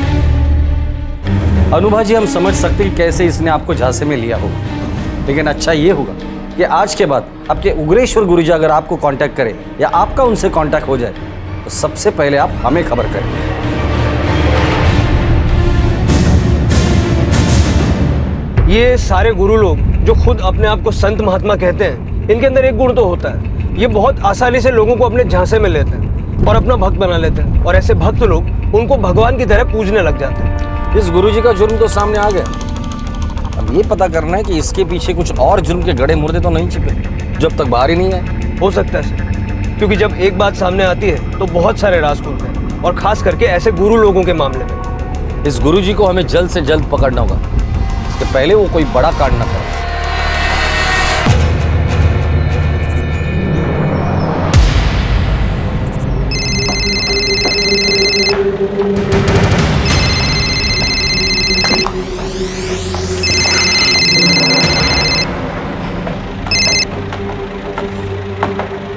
अनुभा जी, हम समझ सकते कि कैसे इसने आपको झांसे में लिया होगा, लेकिन अच्छा ये होगा कि आज के बाद आपके उग्रेश्वर गुरुजी अगर आपको कांटेक्ट करें या आपका उनसे कांटेक्ट हो जाए तो सबसे पहले आप हमें खबर करें। ये सारे गुरु लोग जो खुद अपने आप को संत महात्मा कहते हैं, इनके अंदर एक गुण तो होता है, ये बहुत आसानी से लोगों को अपने झांसे में लेते हैं और अपना भक्त बना लेते हैं। और ऐसे भक्त लोग उनको भगवान की तरह पूजने लग जाते हैं। इस गुरुजी का जुर्म तो सामने आ गया, अब ये पता करना है कि इसके पीछे कुछ और जुर्म के गड़े मुर्दे तो नहीं छिपे जब तक बाहर ही नहीं आए। हो सकता है सर, क्योंकि जब एक बात सामने आती है तो बहुत सारे राज खुलते हैं, और खास करके ऐसे गुरु लोगों के मामले में। इस गुरुजी को हमें जल्द से जल्द पकड़ना होगा, इसके पहले वो कोई बड़ा कांड न करे।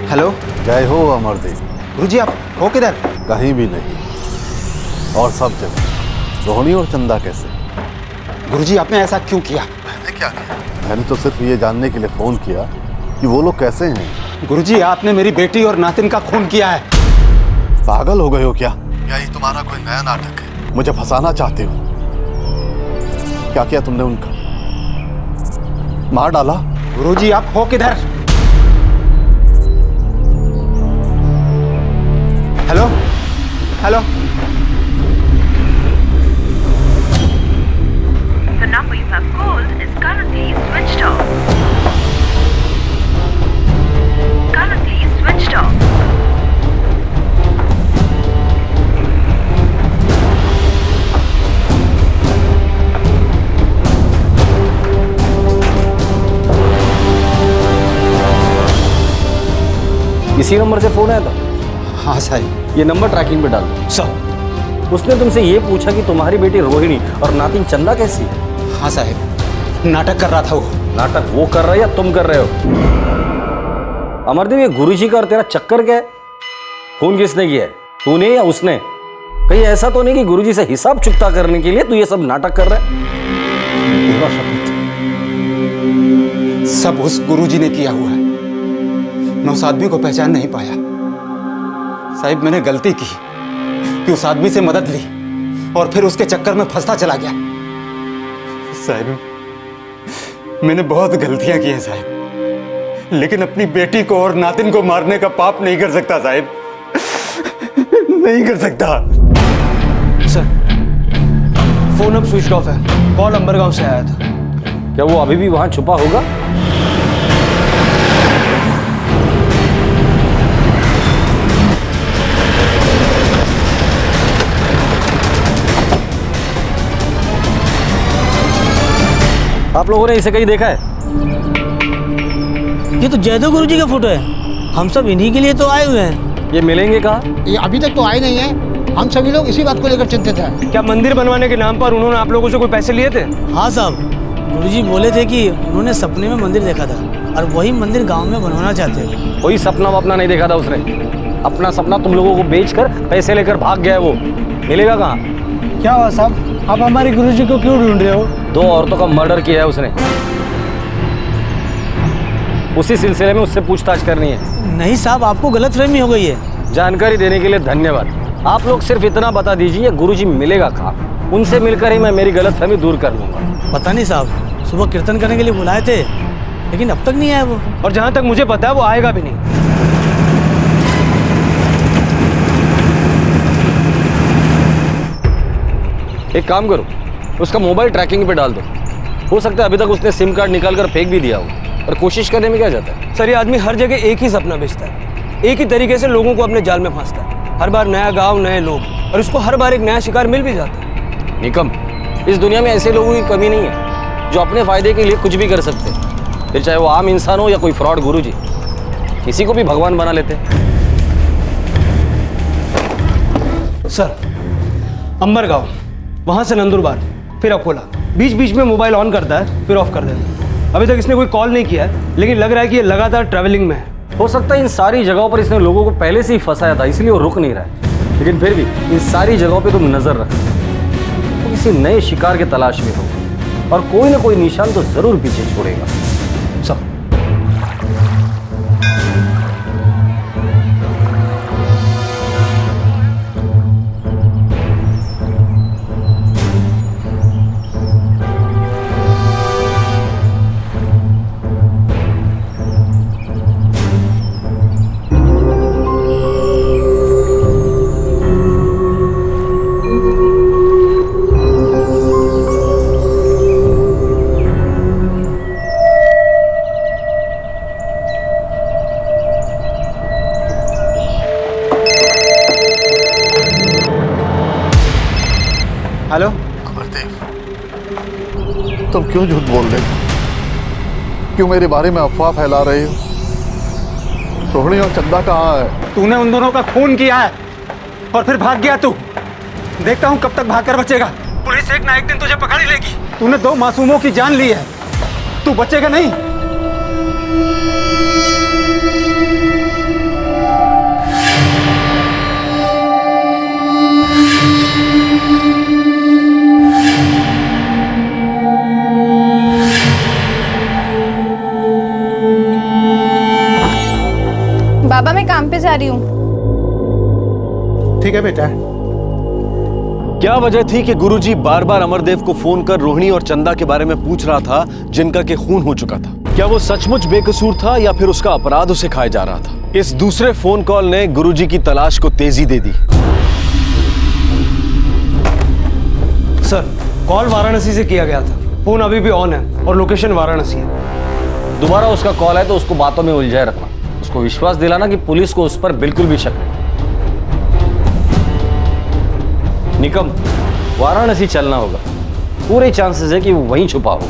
हेलो, जय हो अमरदेव। गुरुजी आप हो किधर? कहीं भी नहीं, और सब जगह। रोहिणी और चंदा कैसे? गुरुजी आपने ऐसा क्यों किया? मैंने क्या किया? मैंने तो सिर्फ ये जानने के लिए फोन किया कि वो लोग कैसे हैं। गुरुजी आपने मेरी बेटी और नातिन का खून किया है। पागल हो गए हो क्या? या ये तुम्हारा कोई नया नाटक है? मुझे फंसाना चाहते हो? क्या किया तुमने उनका? मार डाला? गुरुजी आप हो किधर? Hello hello. The number you have called is currently switched off. Currently switched off. इसी नंबर से फोन आया था? हाँ साहब। ये नंबर ट्रैकिंग पे डाल दो। सर, उसने तुमसे ये पूछा कि तुम्हारी बेटी रोहिणी और नातिन चंदा कैसी है? हाँ साहब, नाटक कर रहा था वो। नाटक वो कर रहा है या तुम कर रहे हो? अमरदेव, ये गुरुजी का और तेरा चक्कर क्या है? खून किसने किया है, तूने या उसने? कहीं ऐसा तो नहीं कि गुरुजी से हिसाब चुकता करने के लिए तू ये सब नाटक कर रहा है? पूरा सब उस गुरुजी ने किया हुआ है। मैं उस आदमी को पहचान नहीं पाया। साहिब, मैंने गलती की कि उस आदमी से मदद ली और फिर उसके चक्कर में फंसता चला गया। साहिब, मैंने बहुत गलतियां की हैं साहब, लेकिन अपनी बेटी को और नातिन को मारने का पाप नहीं कर सकता साहब, नहीं कर सकता। सर, फोन अब स्विच ऑफ है। कॉल अंबरगांव से आया था। क्या वो अभी भी वहां छुपा होगा? आप लोगों ने इसे कहीं देखा है? ये तो जयदेव गुरुजी का फोटो है। हम सब इन्हीं के लिए तो आए हुए हैं। ये मिलेंगे कहाँ? ये अभी तक तो आए नहीं है। हम सभी लोग इसी बात को लेकर चिंतित हैं। क्या मंदिर बनवाने के नाम पर उन्होंने आप लोगों से कोई पैसे लिए थे? हाँ साहब, गुरुजी बोले थे कि उन्होंने सपने में मंदिर देखा था और वही मंदिर गांव में बनवाना चाहते हैं। कोई सपना वपना नहीं देखा था उसने। अपना सपना तुम लोगों को बेचकर पैसे लेकर भाग गया है वो। मिलेगा कहाँ? क्या हुआ साहब, आप हमारे गुरुजी को क्यों ढूंढ रहे हो? 2 औरतों का मर्डर किया है उसने। उसी सिलसिले में उससे पूछताछ करनी है। नहीं साहब, आपको गलतफहमी हो गई है। जानकारी देने के लिए धन्यवाद। आप लोग सिर्फ इतना बता दीजिए गुरुजी मिलेगा कहाँ। उनसे मिलकर ही मैं मेरी गलतफहमी दूर कर लूंगा। पता नहीं साहब, सुबह कीर्तन करने के लिए बुलाए थे लेकिन अब तक नहीं आया वो। और जहां तक मुझे पता है वो आएगा भी नहीं। एक काम करो, उसका मोबाइल ट्रैकिंग पे डाल दो। हो सकता है अभी तक उसने सिम कार्ड निकाल कर फेंक भी दिया हो, और कोशिश करने में क्या जाता है। सर, ये आदमी हर जगह एक ही सपना बेचता है, एक ही तरीके से लोगों को अपने जाल में फांसता है। हर बार नया गांव, नए लोग, और इसको हर बार एक नया शिकार मिल भी जाता है। निकम, इस दुनिया में ऐसे लोगों की कमी नहीं है जो अपने फायदे के लिए कुछ भी कर सकते हैं, फिर चाहे वो आम इंसान हो या कोई फ्रॉड गुरुजी। किसी को भी भगवान बना लेते हैं। सर, अंबरगांव, वहां से नंदुरबार, फिर अकोला, बीच बीच में मोबाइल ऑन करता है फिर ऑफ कर देता है। अभी तक इसने कोई कॉल नहीं किया है, लेकिन लग रहा है कि ये लगातार ट्रैवलिंग में है। हो सकता है इन सारी जगहों पर इसने लोगों को पहले से ही फंसाया था, इसलिए वो रुक नहीं रहा है। लेकिन फिर भी इन सारी जगहों पे तुम नजर रखो, तो किसी नए शिकार की तलाश में हो और कोई ना कोई निशान तो जरूर पीछे छोड़ेगा। सब हेलो अमरदेव, तुम क्यों झूठ बोल रहे हो? क्यों मेरे बारे में अफवाह फैला रहे हो? रोहिणी और चंदा कहाँ है? तूने उन दोनों का खून किया है और फिर भाग गया तू। देखता हूँ कब तक भागकर बचेगा। पुलिस एक ना एक दिन तुझे पकड़ ही लेगी। तूने 2 मासूमों की जान ली है, तू बचेगा नहीं। बाबा, मैं काम पे जा रही हूँ। ठीक है बेटा। क्या वजह थी कि गुरुजी बार बार अमरदेव को फोन कर रोहिणी और चंदा के बारे में पूछ रहा था, जिनका के खून हो चुका था? क्या वो सचमुच बेकसूर था या फिर उसका अपराध उसे खाया जा रहा था? इस दूसरे फोन कॉल ने गुरुजी की तलाश को तेजी दे दी। सर, कॉल वाराणसी से किया गया था। फोन अभी भी ऑन है और लोकेशन वाराणसी है। दोबारा उसका कॉल है तो उसको बातों में उलझाए रखना। उसको विश्वास दिलाना कि पुलिस को उस पर बिल्कुल भी शक नहीं। निकम, वाराणसी चलना होगा। पूरे चांसेस है कि वो वहीं छुपा होगा।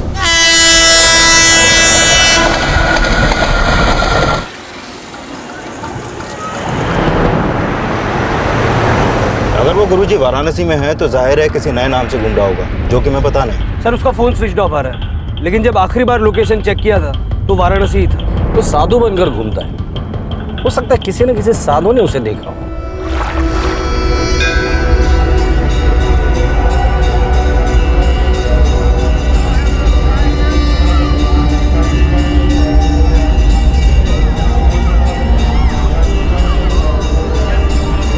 अगर वो गुरुजी वाराणसी में है तो जाहिर है किसी नए नाम से घूम रहा होगा, जो कि मैं पता नहीं। सर, उसका फोन स्विच ऑफ आ रहा है, लेकिन जब आखिरी बार लोकेशन चेक किया था तो वाराणसी ही था। तो साधु बनकर घूमता है। हो सकता है किसी न किसी साधु ने उसे देखा हो।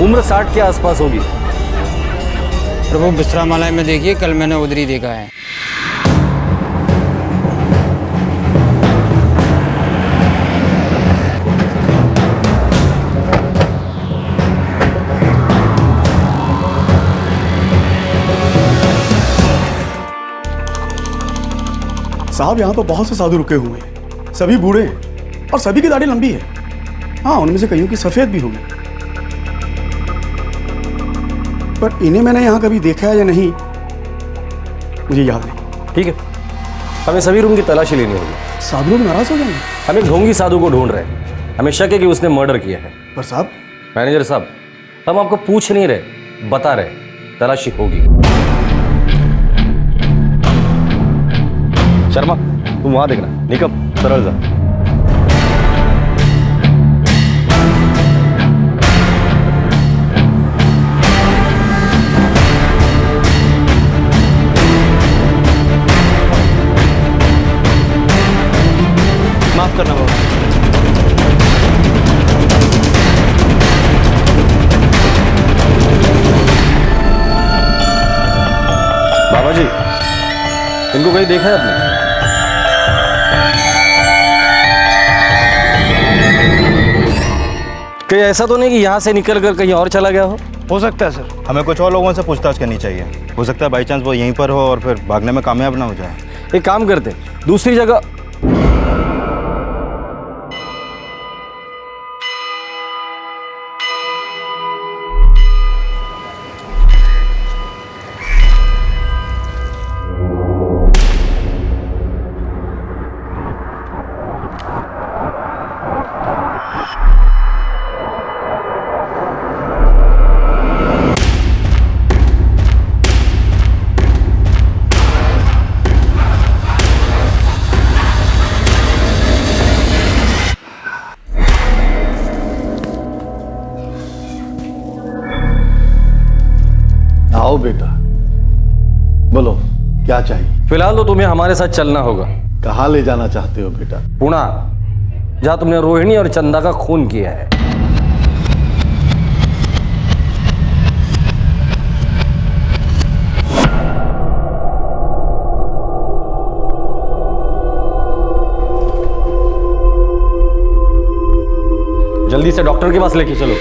उम्र 60 के आसपास होगी। प्रभु, विश्रामालय में देखिए, कल मैंने उधर ही देखा है। साहब यहाँ तो बहुत से साधु रुके हुए हैं, सभी बूढ़े हैं और सभी की दाढ़ी लंबी है। हाँ, उनमें से कईयों की सफेद भी होगी, पर इन्हें मैंने यहाँ कभी देखा है या नहीं मुझे याद नहीं। ठीक है, हमें सभी रूम की तलाशी लेनी होगी। साधु लोग नाराज हो जाएंगे। हम एक ढोंगी साधु को ढूंढ रहे हैं, हमें शक है कि उसने मर्डर किया है। पर साहब, मैनेजर साहब, हम आपको पूछ नहीं रहे, बता रहे, तलाशी होगी। शर्मा, तुम वहां देखना। निकम, सरल जा। माफ करना बाबा। बाबा जी, इनको कहीं देखा है आपने? कहीं ऐसा तो नहीं कि यहाँ से निकल कर कहीं और चला गया हो सकता है सर। हमें कुछ और लोगों से पूछताछ करनी चाहिए। हो सकता है बाई चांस वो यहीं पर हो और फिर भागने में कामयाब ना हो जाए। एक काम करते, दूसरी जगह। आओ बेटा, बोलो क्या चाहिए? फिलहाल तो तुम्हें हमारे साथ चलना होगा। कहाँ ले जाना चाहते हो बेटा? पुणे, जहां तुमने रोहिणी और चंदा का खून किया है। जल्दी से डॉक्टर के पास लेके चलो।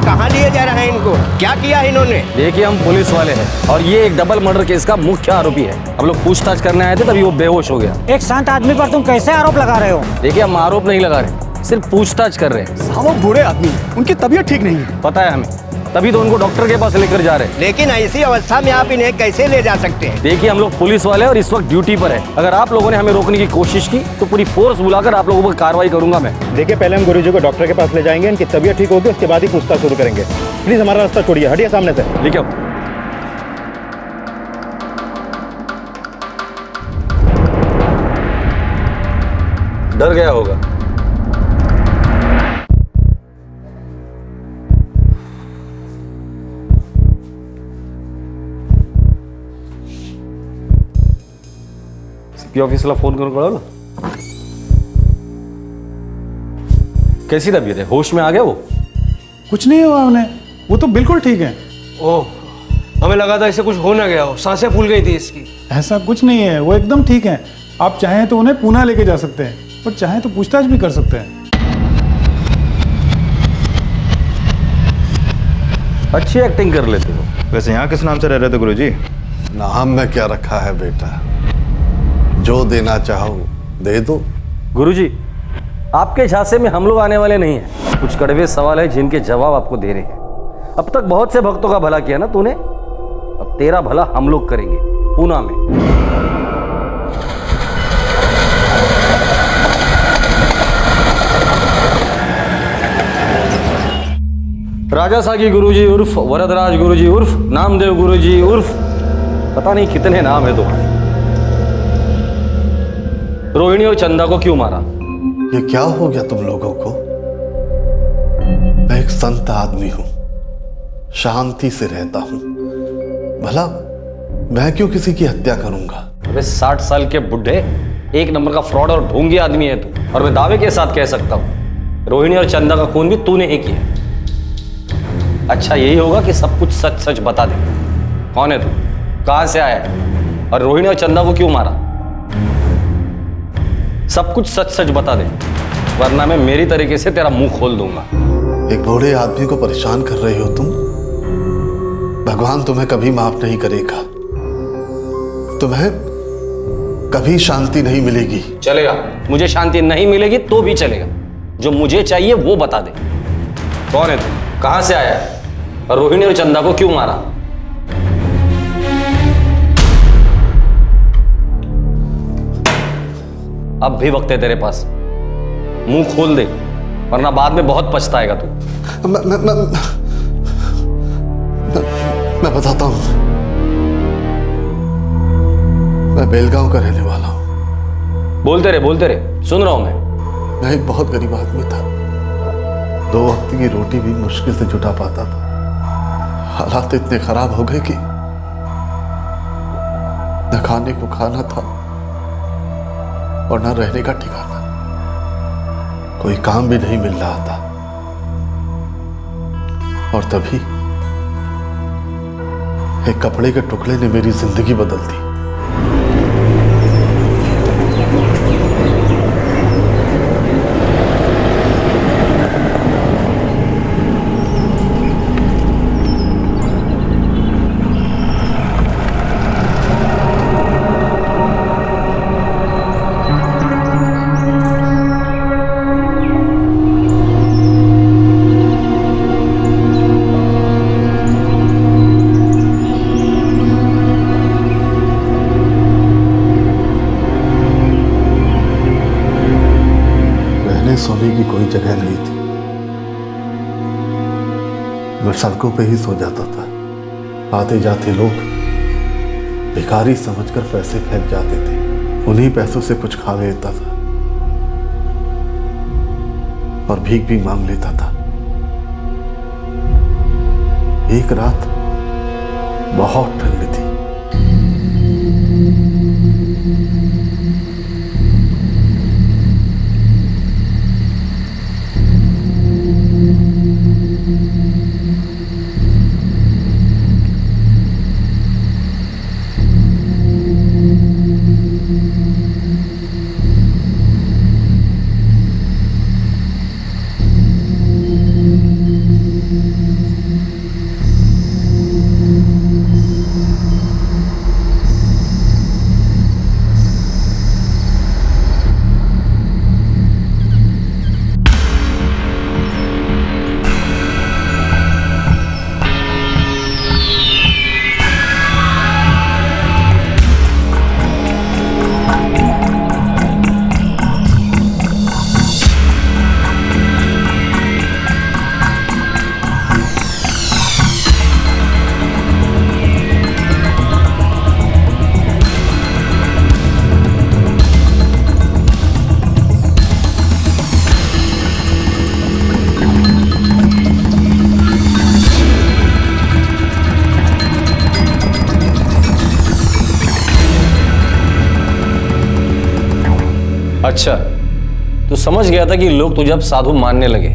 कहाँ लिए जा रहे हैं इनको? क्या किया है इन्होंने? देखिए, हम पुलिस वाले हैं और ये एक डबल मर्डर केस का मुख्य आरोपी है। हम लोग पूछताछ करने आए थे, तभी वो बेहोश हो गया। एक शांत आदमी पर तुम कैसे आरोप लगा रहे हो? देखिए, हम आरोप नहीं लगा रहे, सिर्फ पूछताछ कर रहे हैं। साहब, वो बूढ़े आदमी हैं, उनकी तबीयत ठीक नहीं है। पता है हमें, तभी तो उनको डॉक्टर के पास लेकर जा रहे हैं। लेकिन ऐसी अवस्था में आप इन्हें कैसे ले जा सकते हैं? देखिए, हम लोग पुलिस वाले और इस वक्त ड्यूटी पर है। अगर आप लोगों ने हमें रोकने की कोशिश की तो पूरी फोर्स बुलाकर आप लोगों पर कार्रवाई करूंगा मैं। देखिए, पहले हम गुरुजी को डॉक्टर के पास ले जाएंगे, इनकी तबीयत ठीक होगी, उसके बाद ही पूछताछ शुरू करेंगे। प्लीज हमारा रास्ता छोड़िए, हटिए सामने से। ठीक है। डर गया होगा। ऑफिसला फोन करून कळवलं? कैसी तबीयत है? होश में आ गया वो? कुछ नहीं हुआ उन्हें, वो तो बिल्कुल ठीक है। ओह, हमें लगा था इसे कुछ हो ना गया हो, सांसें फूल गई थी इसकी। ऐसा कुछ नहीं है, वो एकदम ठीक है। आप चाहें तो उन्हें पुणे लेके जा सकते हैं और चाहें तो पूछताछ भी कर सकते हैं। अच्छी एक्टिंग कर लेते हो। वैसे यहाँ किस नाम से रह रहे थे गुरुजी? नाम में क्या रखा है बेटा, जो देना चाहो दे दो। गुरुजी, आपके झांसे में हम लोग आने वाले नहीं हैं। कुछ कड़वे सवाल है जिनके जवाब आपको देने हैं। अब तक बहुत से भक्तों का भला किया ना तूने, अब तेरा भला हम लोग करेंगे पूना में। राजा सागी गुरुजी उर्फ वरदराज गुरुजी उर्फ नामदेव गुरुजी उर्फ पता नहीं कितने नाम है तुम्हारे। रोहिणी और चंदा को क्यों मारा? ये क्या हो गया तुम लोगों को? मैं एक संत आदमी हूं, शांति से रहता हूं, भला मैं क्यों किसी की हत्या करूंगा? अबे 60 साल के बुढ़े, एक नंबर का फ्रॉड और ढोंगी आदमी है तू। और मैं दावे के साथ कह सकता हूं रोहिणी और चंदा का खून भी तूने ही किया। अच्छा यही होगा कि सब कुछ सच सच बता दे। कौन है तू, कहां से आया है और रोहिणी और चंदा को क्यों मारा? सब कुछ सच सच बता दे, वरना मैं मेरी तरीके से तेरा मुंह खोल दूंगा। एक बूढ़े आदमी को परेशान कर रहे हो तुम। भगवान तुम्हें कभी माफ नहीं करेगा, तुम्हें कभी शांति नहीं मिलेगी। चलेगा, मुझे शांति नहीं मिलेगी तो भी चलेगा। जो मुझे चाहिए वो बता दे। कौन है तू, कहां से आया है, और रोहिणी और चंदा को क्यों मारा? अब भी वक्त है तेरे पास, मुंह खोल दे, वरना बाद में बहुत पछताएगा तू। मैं बताता हूं। मैं बेलगांव का रहने वाला हूं। बोलते रहे, सुन रहा हूं मैं एक बहुत गरीब आदमी था। 2 वक्त की रोटी भी मुश्किल से जुटा पाता था। हालात इतने खराब हो गए कि न खाने को खाना था और न रहने का ठिकाना। कोई काम भी नहीं मिल रहा था। और तभी एक कपड़े के टुकड़े ने मेरी जिंदगी बदल दी। सोने की कोई जगह नहीं थी। मैं सड़कों पे ही सो जाता था। आते जाते लोग भिखारी समझकर पैसे फेंक जाते थे। उन्हीं पैसों से कुछ खा लेता था और भीख भी मांग लेता था। एक रात बहुत ठंड थी। अच्छा, तू समझ गया था कि लोग तुझे अब साधु मानने लगे,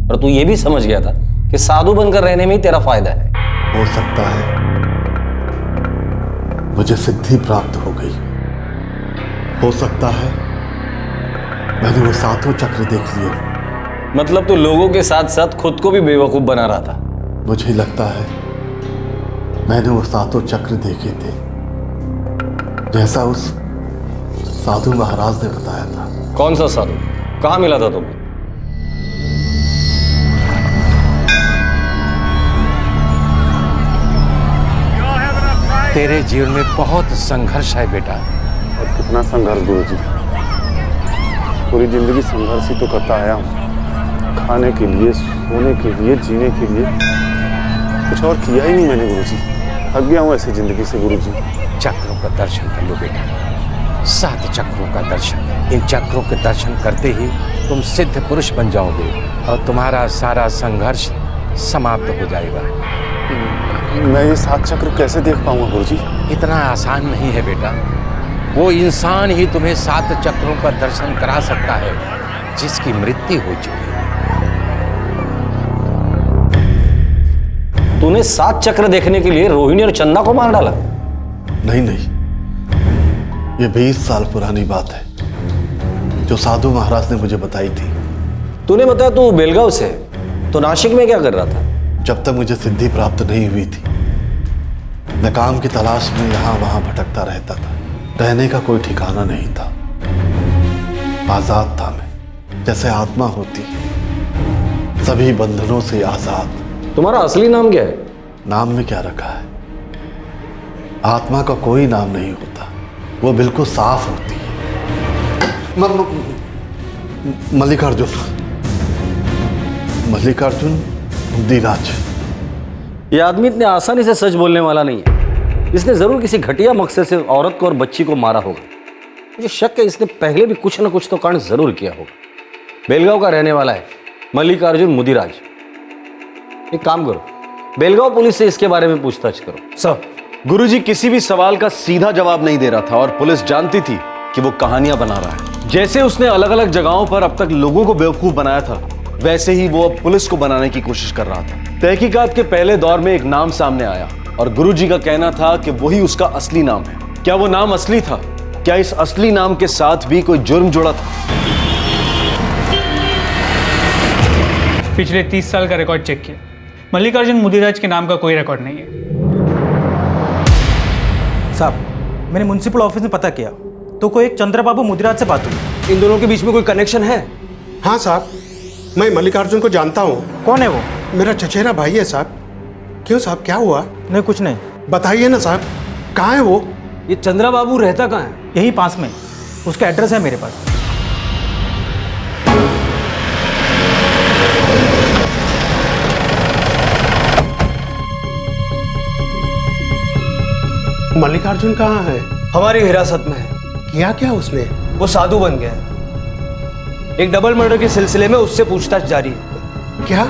और तू ये भी समझ गया था कि साधु बनकर रहने में ही तेरा फायदा है। हो सकता है मुझे सिद्धि प्राप्त हो गई। हो सकता है मैंने वो सातों चक्र देख लिए। मतलब तू लोगों के साथ साथ खुद को भी बेवकूफ बना रहा था। मुझे लगता है मैंने वो सातों चक्र देखे थे, जैसा उस साधु महाराज ने बताया था। कौन सा साधु, कहां मिला था तुम्हें? तेरे जीवन में बहुत संघर्ष है बेटा। और कितना संघर्ष गुरुजी, पूरी जिंदगी संघर्ष ही तो करता आया हूँ। खाने के लिए, सोने के लिए, जीने के लिए, कुछ और किया ही नहीं मैंने गुरुजी। थक गया हूँ ऐसी जिंदगी से गुरुजी। चक्रों का दर्शन कर लो बेटा, 7 चक्रों का दर्शन। इन चक्रों के दर्शन करते ही तुम सिद्ध पुरुष बन जाओगे और तुम्हारा सारा संघर्ष समाप्त हो जाएगा। मैं ये 7 चक्र कैसे देख पाऊंगा गुरुजी? इतना आसान नहीं है बेटा। वो इंसान ही तुम्हें 7 चक्रों का दर्शन करा सकता है जिसकी मृत्यु हो चुकी है। तूने 7 चक्र देखने के लिए रोहिणी और चंदा को मार डाला? नहीं, ये 20 साल पुरानी बात है जो साधु महाराज ने मुझे बताई थी। तूने बताया तू बेलगांव से, तो नासिक में क्या कर रहा था? जब तक मुझे सिद्धि प्राप्त नहीं हुई थी, मैं काम की तलाश में यहाँ वहाँ भटकता रहता था। रहने का कोई ठिकाना नहीं था। आजाद था मैं, जैसे आत्मा होती है, सभी बंधनों से आजाद। तुम्हारा असली नाम क्या है? नाम में क्या रखा है? आत्मा का कोई नाम नहीं होता, वो बिल्कुल साफ होती है। मल्लिकार्जुन, मल्लिकार्जुन मुदिराज। ये आदमी इतने आसानी से सच बोलने वाला नहीं है। इसने जरूर किसी घटिया मकसद से औरत को और बच्ची को मारा होगा। मुझे शक है इसने पहले भी कुछ न कुछ तो कांड जरूर किया होगा। बेलगांव का रहने वाला है मल्लिकार्जुन मुदिराज। एक काम करो, बेलगांव पुलिस से इसके बारे में पूछताछ करो। सर, गुरुजी किसी भी सवाल का सीधा जवाब नहीं दे रहा था और पुलिस जानती थी कि वो कहानियां बना रहा है। जैसे उसने अलग अलग जगहों पर अब तक लोगों को बेवकूफ बनाया था, वैसे ही वो अब पुलिस को बनाने की कोशिश कर रहा था। तहकीकात के पहले दौर में एक नाम सामने आया और गुरुजी का कहना था कि वही उसका असली नाम है। क्या वो नाम असली था? क्या इस असली नाम के साथ भी कोई जुर्म जुड़ा था? पिछले 30 साल का रिकॉर्ड चेक किया, मल्लिकार्जुन मुदिराज के नाम का कोई रिकॉर्ड नहीं है। साहब, मैंने म्युनिसिपल ऑफिस में पता किया तो कोई एक चंद्रबाबू मुदिराज से बात हुई। इन दोनों के बीच में कोई कनेक्शन है? हाँ साहब, मैं मल्लिकार्जुन को जानता हूँ। कौन है वो? मेरा चचेरा भाई है साहब। क्यों साहब, क्या हुआ? नहीं, कुछ नहीं। बताइए ना साहब, कहाँ है वो? ये चंद्रा बाबू रहता कहाँ है? यही पास में, उसका एड्रेस है मेरे पास। मल्लिकार्जुन कहाँ है? हमारी हिरासत में है। किया क्या उसने? वो साधु बन गया है। एक डबल मर्डर के सिलसिले में उससे पूछताछ जारी है। क्या?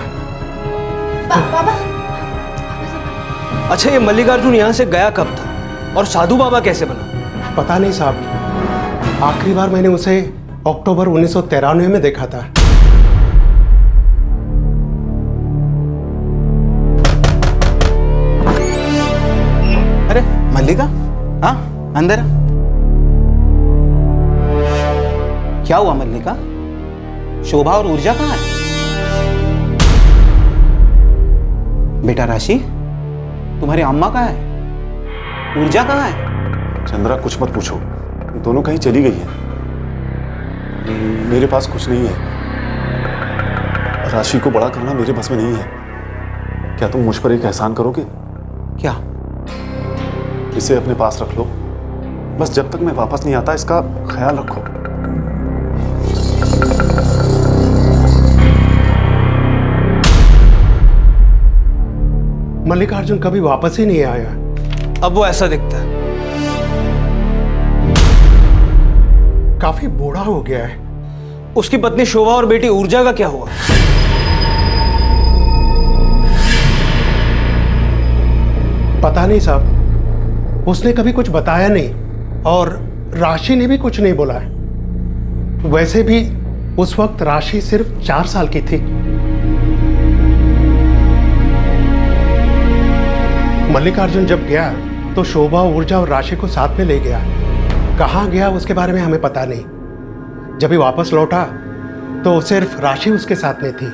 बाबा। अच्छा, ये मल्लिकार्जुन यहाँ से गया कब था और साधु बाबा कैसे बना? पता नहीं साहब, आखिरी बार मैंने उसे अक्टूबर 1993 में देखा था। अरे मल्लिका, हाँ अंदर। क्या हुआ मल्लिका? शोभा और ऊर्जा कहाँ है? बेटा राशि, तुम्हारी अम्मा कहाँ है? ऊर्जा कहाँ है? चंद्रा, कुछ मत पूछो, दोनों कहीं चली गई है। मेरे पास कुछ नहीं है। राशि को बड़ा करना मेरे बस में नहीं है। क्या तुम मुझ पर एक एहसान करोगे? क्या? इसे अपने पास रख लो, बस जब तक मैं वापस नहीं आता इसका ख्याल रखो। मल्लिकार्जुन कभी वापस ही नहीं आया। अब वो ऐसा दिखता है। काफी बूढ़ा हो गया है। उसकी पत्नी शोभा और बेटी ऊर्जा का क्या हुआ? पता नहीं साहब, उसने कभी कुछ बताया नहीं और राशि ने भी कुछ नहीं बोला। वैसे भी उस वक्त राशि सिर्फ 4 साल की थी। मल्लिकार्जुन जब गया तो शोभा, ऊर्जा और राशि को साथ में ले गया। कहाँ गया उसके बारे में हमें पता नहीं। जब भी वापस लौटा तो सिर्फ राशि उसके साथ में थी।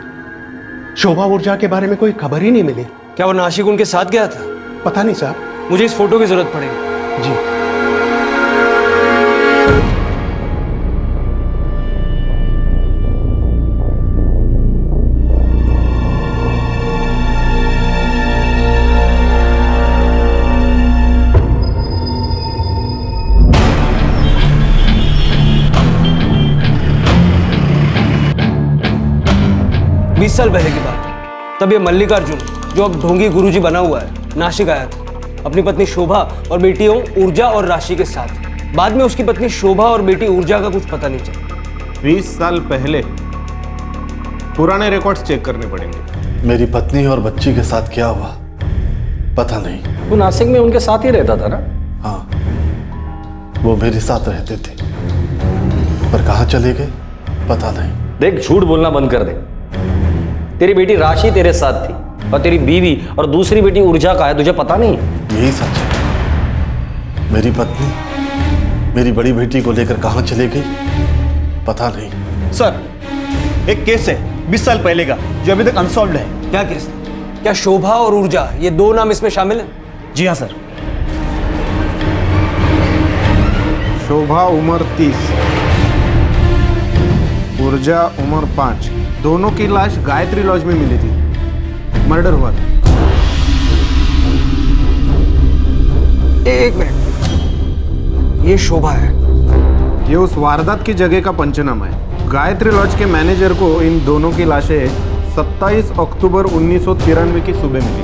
शोभा, ऊर्जा के बारे में कोई खबर ही नहीं मिली। क्या वो नासिक उनके साथ गया था? पता नहीं साहब। मुझे इस फोटो की जरूरत पड़ेगी। जी। बीस साल पहले की बात। तब ये मल्लिकार्जुन, जो अब ढोंगी गुरुजी बना हुआ है, नासिक आया था अपनी पत्नी शोभा और बेटियों ऊर्जा और राशि के साथ। बाद में उसकी पत्नी शोभा और बेटी ऊर्जा का कुछ पता नहीं चला। 20 साल पहले पुराने रिकॉर्ड्स चेक करने पड़ेंगे। मेरी पत्नी और बच्ची के साथ क्या हुआ पता नहीं। वो नासिक में उनके साथ ही रहता था ना? हाँ, वो मेरे साथ रहते थे, पर कहाँ चले गए पता नहीं। देख, झूठ बोलना बंद कर दे। तेरी बेटी राशि तेरे साथ थी और तेरी बीवी और दूसरी बेटी ऊर्जा का है, तुझे पता नहीं? यही सच है। मेरी पत्नी मेरी बड़ी बेटी को लेकर कहाँ चले गई पता नहीं। सर, एक केस है 20 साल पहले का, जो अभी तक अनसॉल्व्ड है। क्या केस? क्या शोभा और ऊर्जा, ये 2 नाम इसमें शामिल हैं? जी हाँ सर। शोभा उम्र 30, ऊर्जा उम्र 5। दोनों की लाश गायत्री लॉज में मिली थी, मर्डर हुआ था। एक मिनट, ये शोभा है? ये उस वारदात की जगह का पंचनामा है। गायत्री लॉज के मैनेजर को इन दोनों की लाशें 27 अक्टूबर 1993 की सुबह मिली थी।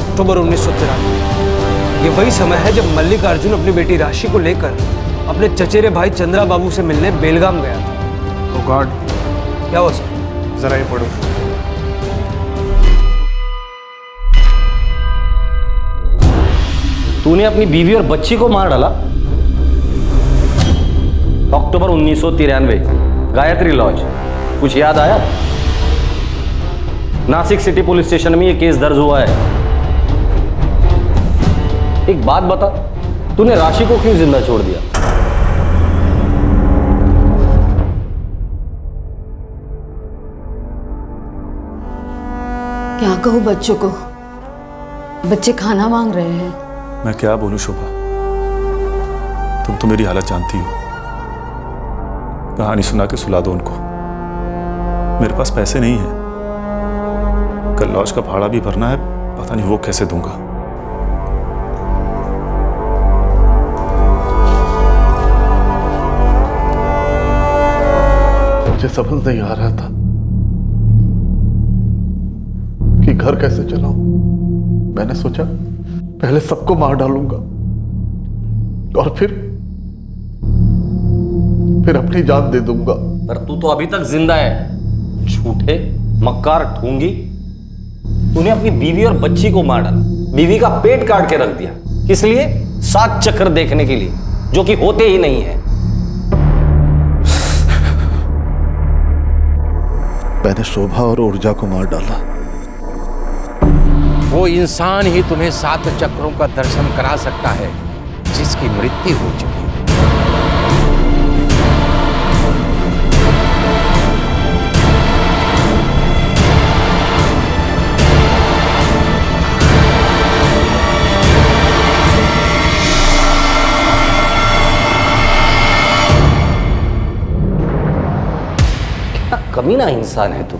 अक्टूबर 1993, ये वही समय है जब मल्लिकार्जुन अपनी बेटी राशि को लेकर अपने चचेरे भाई चंद्रा बाबू से मिलने बेलगाम गया था। ओ गॉड, क्या हुआ सर? जरा ये पढ़ो। तूने अपनी बीवी और बच्ची को मार डाला? अक्टूबर 1993, गायत्री लॉज। कुछ याद आया? नासिक सिटी पुलिस स्टेशन में यह केस दर्ज हुआ है। एक बात बता, तूने राशि को क्यों जिंदा छोड़ दिया? क्या कहूँ बच्चों को, बच्चे खाना मांग रहे हैं। मैं क्या बोलूं शोभा, तुम तो मेरी हालत जानती हो। कहानी सुना के सुला दो उनको। मेरे पास पैसे नहीं है, कल लॉज का भाड़ा भी भरना है, पता नहीं वो कैसे दूंगा। मुझे समझ नहीं आ रहा था कि घर कैसे चलाऊं। मैंने सोचा पहले सबको मार डालूंगा और फिर अपनी जान दे दूंगा। पर तू तो अभी तक जिंदा है, झूठे मक्कार ढूंगी। तूने अपनी बीवी और बच्ची को मार डाला, बीवी का पेट काट के रख दिया। किस लिए? 7 चक्र देखने के लिए, जो कि होते ही नहीं है। मैंने शोभा और ऊर्जा को मार डाला। वो इंसान ही तुम्हें 7 चक्रों का दर्शन करा सकता है जिसकी मृत्यु हो चुकी है। कमीना इंसान है तू।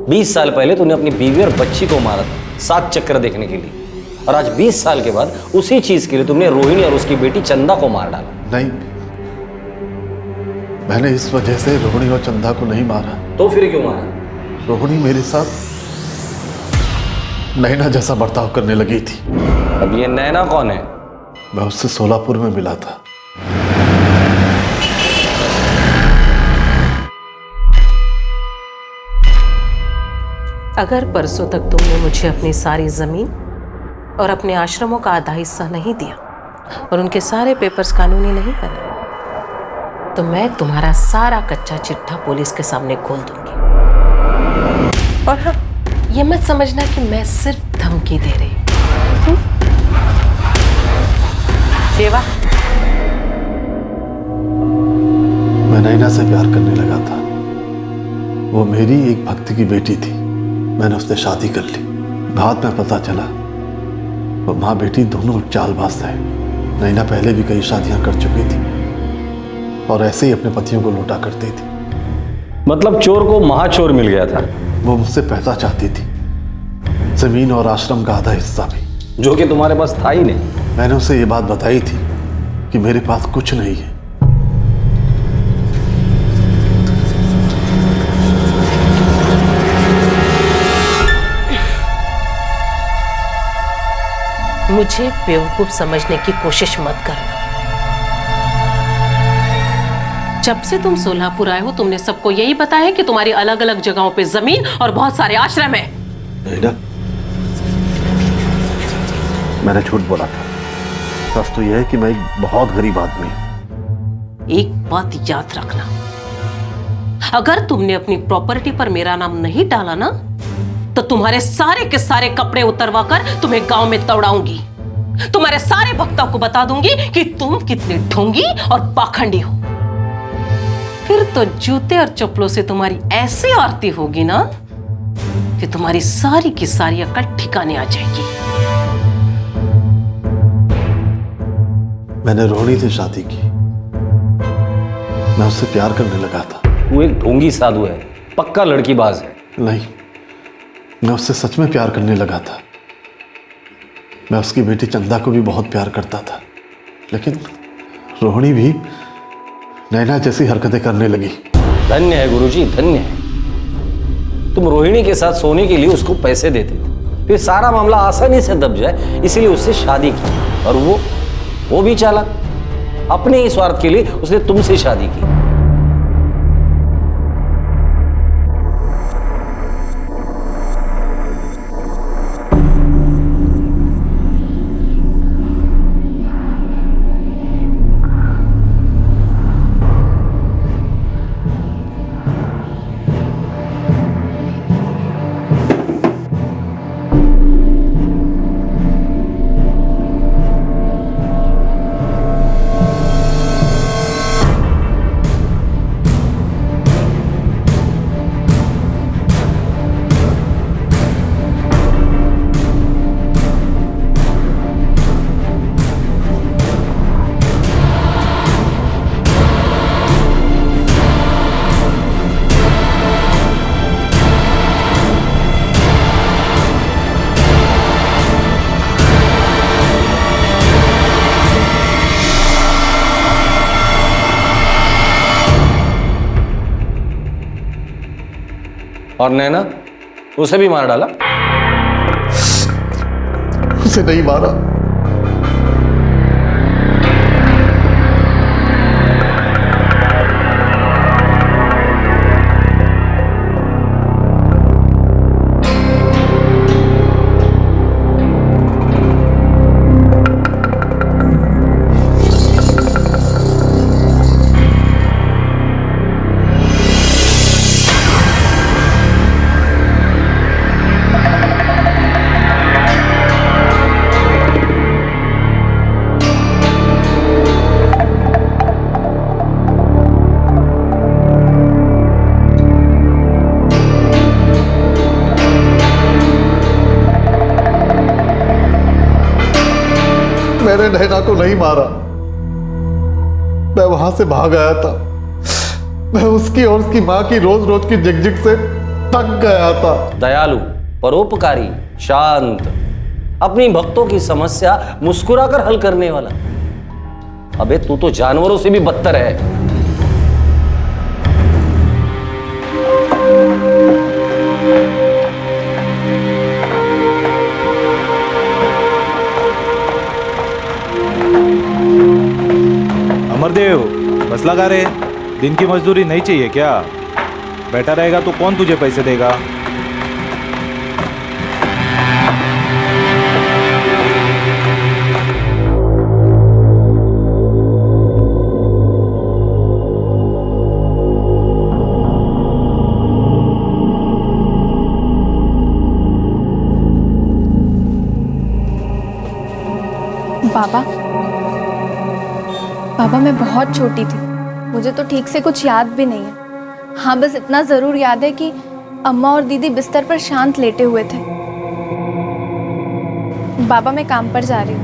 20 साल पहले तूने अपनी बीवी और बच्ची को मारा था 7 चक्र देखने के लिए, और आज 20 साल के बाद उसी चीज के लिए तुमने रोहिणी और उसकी बेटी चंदा को मार डाला। नहीं, मैंने इस वजह से रोहिणी और चंदा को नहीं मारा। तो फिर क्यों मारा? रोहिणी मेरे साथ नैना जैसा बर्ताव करने लगी थी। अब ये नैना कौन है? मैं उससे सोलापुर में मिला था। अगर परसों तक तुमने मुझे अपनी सारी जमीन और अपने आश्रमों का आधा हिस्सा नहीं दिया और उनके सारे पेपर्स कानूनी नहीं बनाए, तो मैं तुम्हारा सारा कच्चा चिट्ठा पुलिस के सामने खोल दूंगी। और हाँ, ये मत समझना कि मैं सिर्फ धमकी दे रही हूँ। देवा, मैं नैना से प्यार करने लगा था। वो मेरी एक भक्त की बेटी थी। मैंने उससे शादी कर ली। बाद में पता चला वो माँ बेटी दोनों चालबाज थे। नैना पहले भी कई शादियां कर चुकी थी और ऐसे ही अपने पतियों को लूटा करती थी। मतलब चोर को महाचोर मिल गया था। वो मुझसे पैसा चाहती थी, जमीन और आश्रम का आधा हिस्सा भी, जो कि तुम्हारे पास था ही नहीं। मैंने उसे ये बात बताई थी कि मेरे पास कुछ नहीं है। मुझे बेवकूफ समझने की कोशिश मत करना। जब से तुम सोलापुर आए हो, तुमने सबको यही बताया है कि तुम्हारी अलग अलग जगहों पे जमीन और बहुत सारे आश्रम है। नैना, मैंने झूठ बोला था। सच तो यह है कि मैं एक बहुत गरीब आदमी हूं। एक बात याद रखना, अगर तुमने अपनी प्रॉपर्टी पर मेरा नाम नहीं डाला ना, तो तुम्हारे सारे के सारे कपड़े उतरवा कर तुम्हें गांव में दौड़ाऊंगी। तुम्हारे सारे भक्तों को बता दूंगी कि तुम कितनी ढोंगी और पाखंडी हो। फिर तो जूते और चप्पलों से तुम्हारी ऐसी आरती होगी ना कि तुम्हारी सारी की सारी अकल ठिकाने आ जाएगी। मैंने रोहिणी से शादी की, मैं उससे प्यार करने लगा था। वो एक ढोंगी साधु है, पक्का लड़कीबाज है। नहीं, मैं उससे सच में प्यार करने लगा था। मैं उसकी बेटी चंदा को भी बहुत प्यार करता था, लेकिन रोहिणी भी नैना जैसी हरकतें करने लगी। धन्य है गुरुजी, धन्य है। तुम रोहिणी के साथ सोने के लिए उसको पैसे देते थे, फिर सारा मामला आसानी से दब जाए इसीलिए उससे शादी की। और वो भी चालाक, अपने ही स्वार्थ के लिए उसने तुमसे शादी की। और नैना, उसे भी मार डाला? उसे नहीं मारा। मैंने नैना को नहीं मारा, मैं वहां से भाग आया था। मैं उसकी और उसकी मां की रोज रोज की झिकझिक से थक गया था। दयालु, परोपकारी, शांत, अपनी भक्तों की समस्या मुस्कुराकर हल करने वाला। अबे तू तो जानवरों से भी बदतर है। अमरदेव, बस लगा रहे, दिन की मजदूरी नहीं चाहिए क्या? बैठा रहेगा तो कौन तुझे पैसे देगा? पापा मैं बहुत छोटी थी, मुझे तो ठीक से कुछ याद भी नहीं है। हाँ, बस इतना ज़रूर याद है कि अम्मा और दीदी बिस्तर पर शांत लेटे हुए थे। बाबा मैं काम पर जा रही हूँ।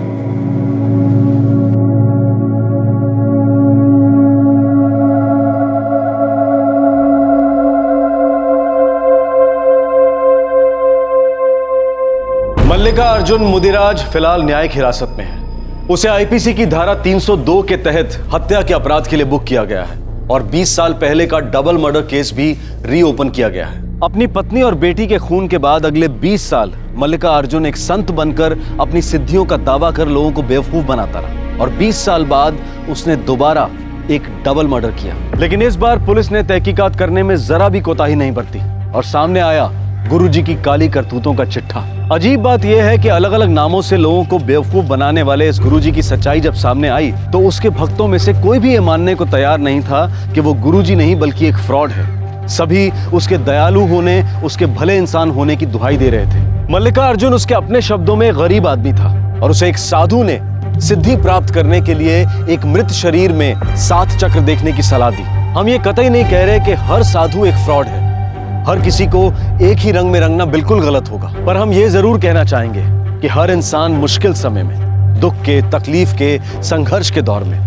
मल्लिका अर्जुन मुदिराज फिलहाल न्यायिक हिरासत में है। उसे आईपीसी की धारा 302 के तहत हत्या के अपराध के लिए बुक किया गया है और 20 साल पहले का डबल मर्डर केस भी रीओपन किया गया है। अपनी पत्नी और बेटी के खून के बाद अगले 20 साल मल्लिका अर्जुन एक संत बनकर अपनी सिद्धियों का दावा कर लोगों को बेवकूफ बनाता रहा और 20 साल बाद उसने दोबारा एक डबल मर्डर किया। लेकिन इस बार पुलिस ने तहकीकात करने में जरा भी कोताही नहीं बरती और सामने आया गुरुजी की काली करतूतों का चिट्ठा। अजीब बात यह है कि अलग अलग नामों से लोगों को बेवकूफ बनाने वाले इस गुरुजी की सच्चाई जब सामने आई तो उसके भक्तों में से कोई भी ये मानने को तैयार नहीं था कि वो गुरुजी नहीं बल्कि एक फ्रॉड है। सभी उसके दयालु होने, उसके भले इंसान होने की दुहाई दे रहे थे। मल्लिका अर्जुन उसके अपने शब्दों में गरीब आदमी था और उसे एक साधु ने सिद्धि प्राप्त करने के लिए एक मृत शरीर में 7 चक्र देखने की सलाह दी हम ये कतई नहीं कह रहे कि हर साधु एक फ्रॉड है, हर किसी को एक ही रंग में रंगना बिल्कुल गलत होगा, पर हम ये जरूर कहना चाहेंगे कि हर इंसान मुश्किल समय में, दुख के, तकलीफ के, संघर्ष के दौर में,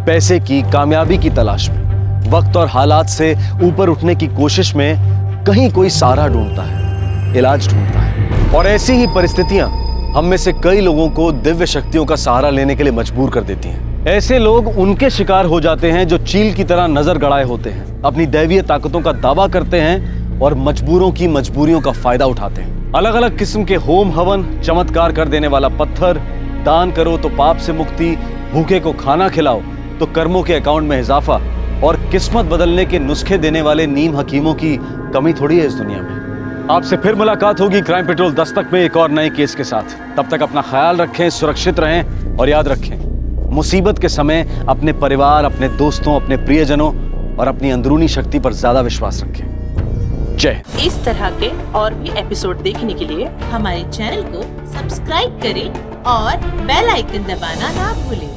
पैसे की, कामयाबी की तलाश में, वक्त और हालात से ऊपर उठने की कोशिश में कहीं कोई सहारा ढूंढता है, इलाज ढूंढता है। और ऐसी ही परिस्थितियां हम में से कई लोगों को दिव्य शक्तियों का सहारा लेने के लिए मजबूर कर देती हैं। ऐसे लोग उनके शिकार हो जाते हैं जो चील की तरह नजर गड़ाए होते हैं, अपनी दैवीय ताकतों का दावा करते हैं और मजबूरों की मजबूरियों का फायदा उठाते हैं। अलग अलग किस्म के होम हवन, चमत्कार कर देने वाला पत्थर, दान करो तो पाप से मुक्ति, भूखे को खाना खिलाओ तो कर्मों के अकाउंट में इजाफा और किस्मत बदलने के नुस्खे देने वाले नीम हकीमों की कमी थोड़ी है इस दुनिया में। आपसे फिर मुलाकात होगी क्राइम पेट्रोल दस्तक में एक और नए केस के साथ। तब तक अपना ख्याल रखें, सुरक्षित रहें और याद रखें, मुसीबत के समय अपने परिवार, अपने दोस्तों, अपने प्रियजनों और अपनी अंदरूनी शक्ति पर ज्यादा विश्वास रखें। जय। इस तरह के और भी एपिसोड देखने के लिए हमारे चैनल को सब्सक्राइब करें और बेल आइकन दबाना ना भूलें।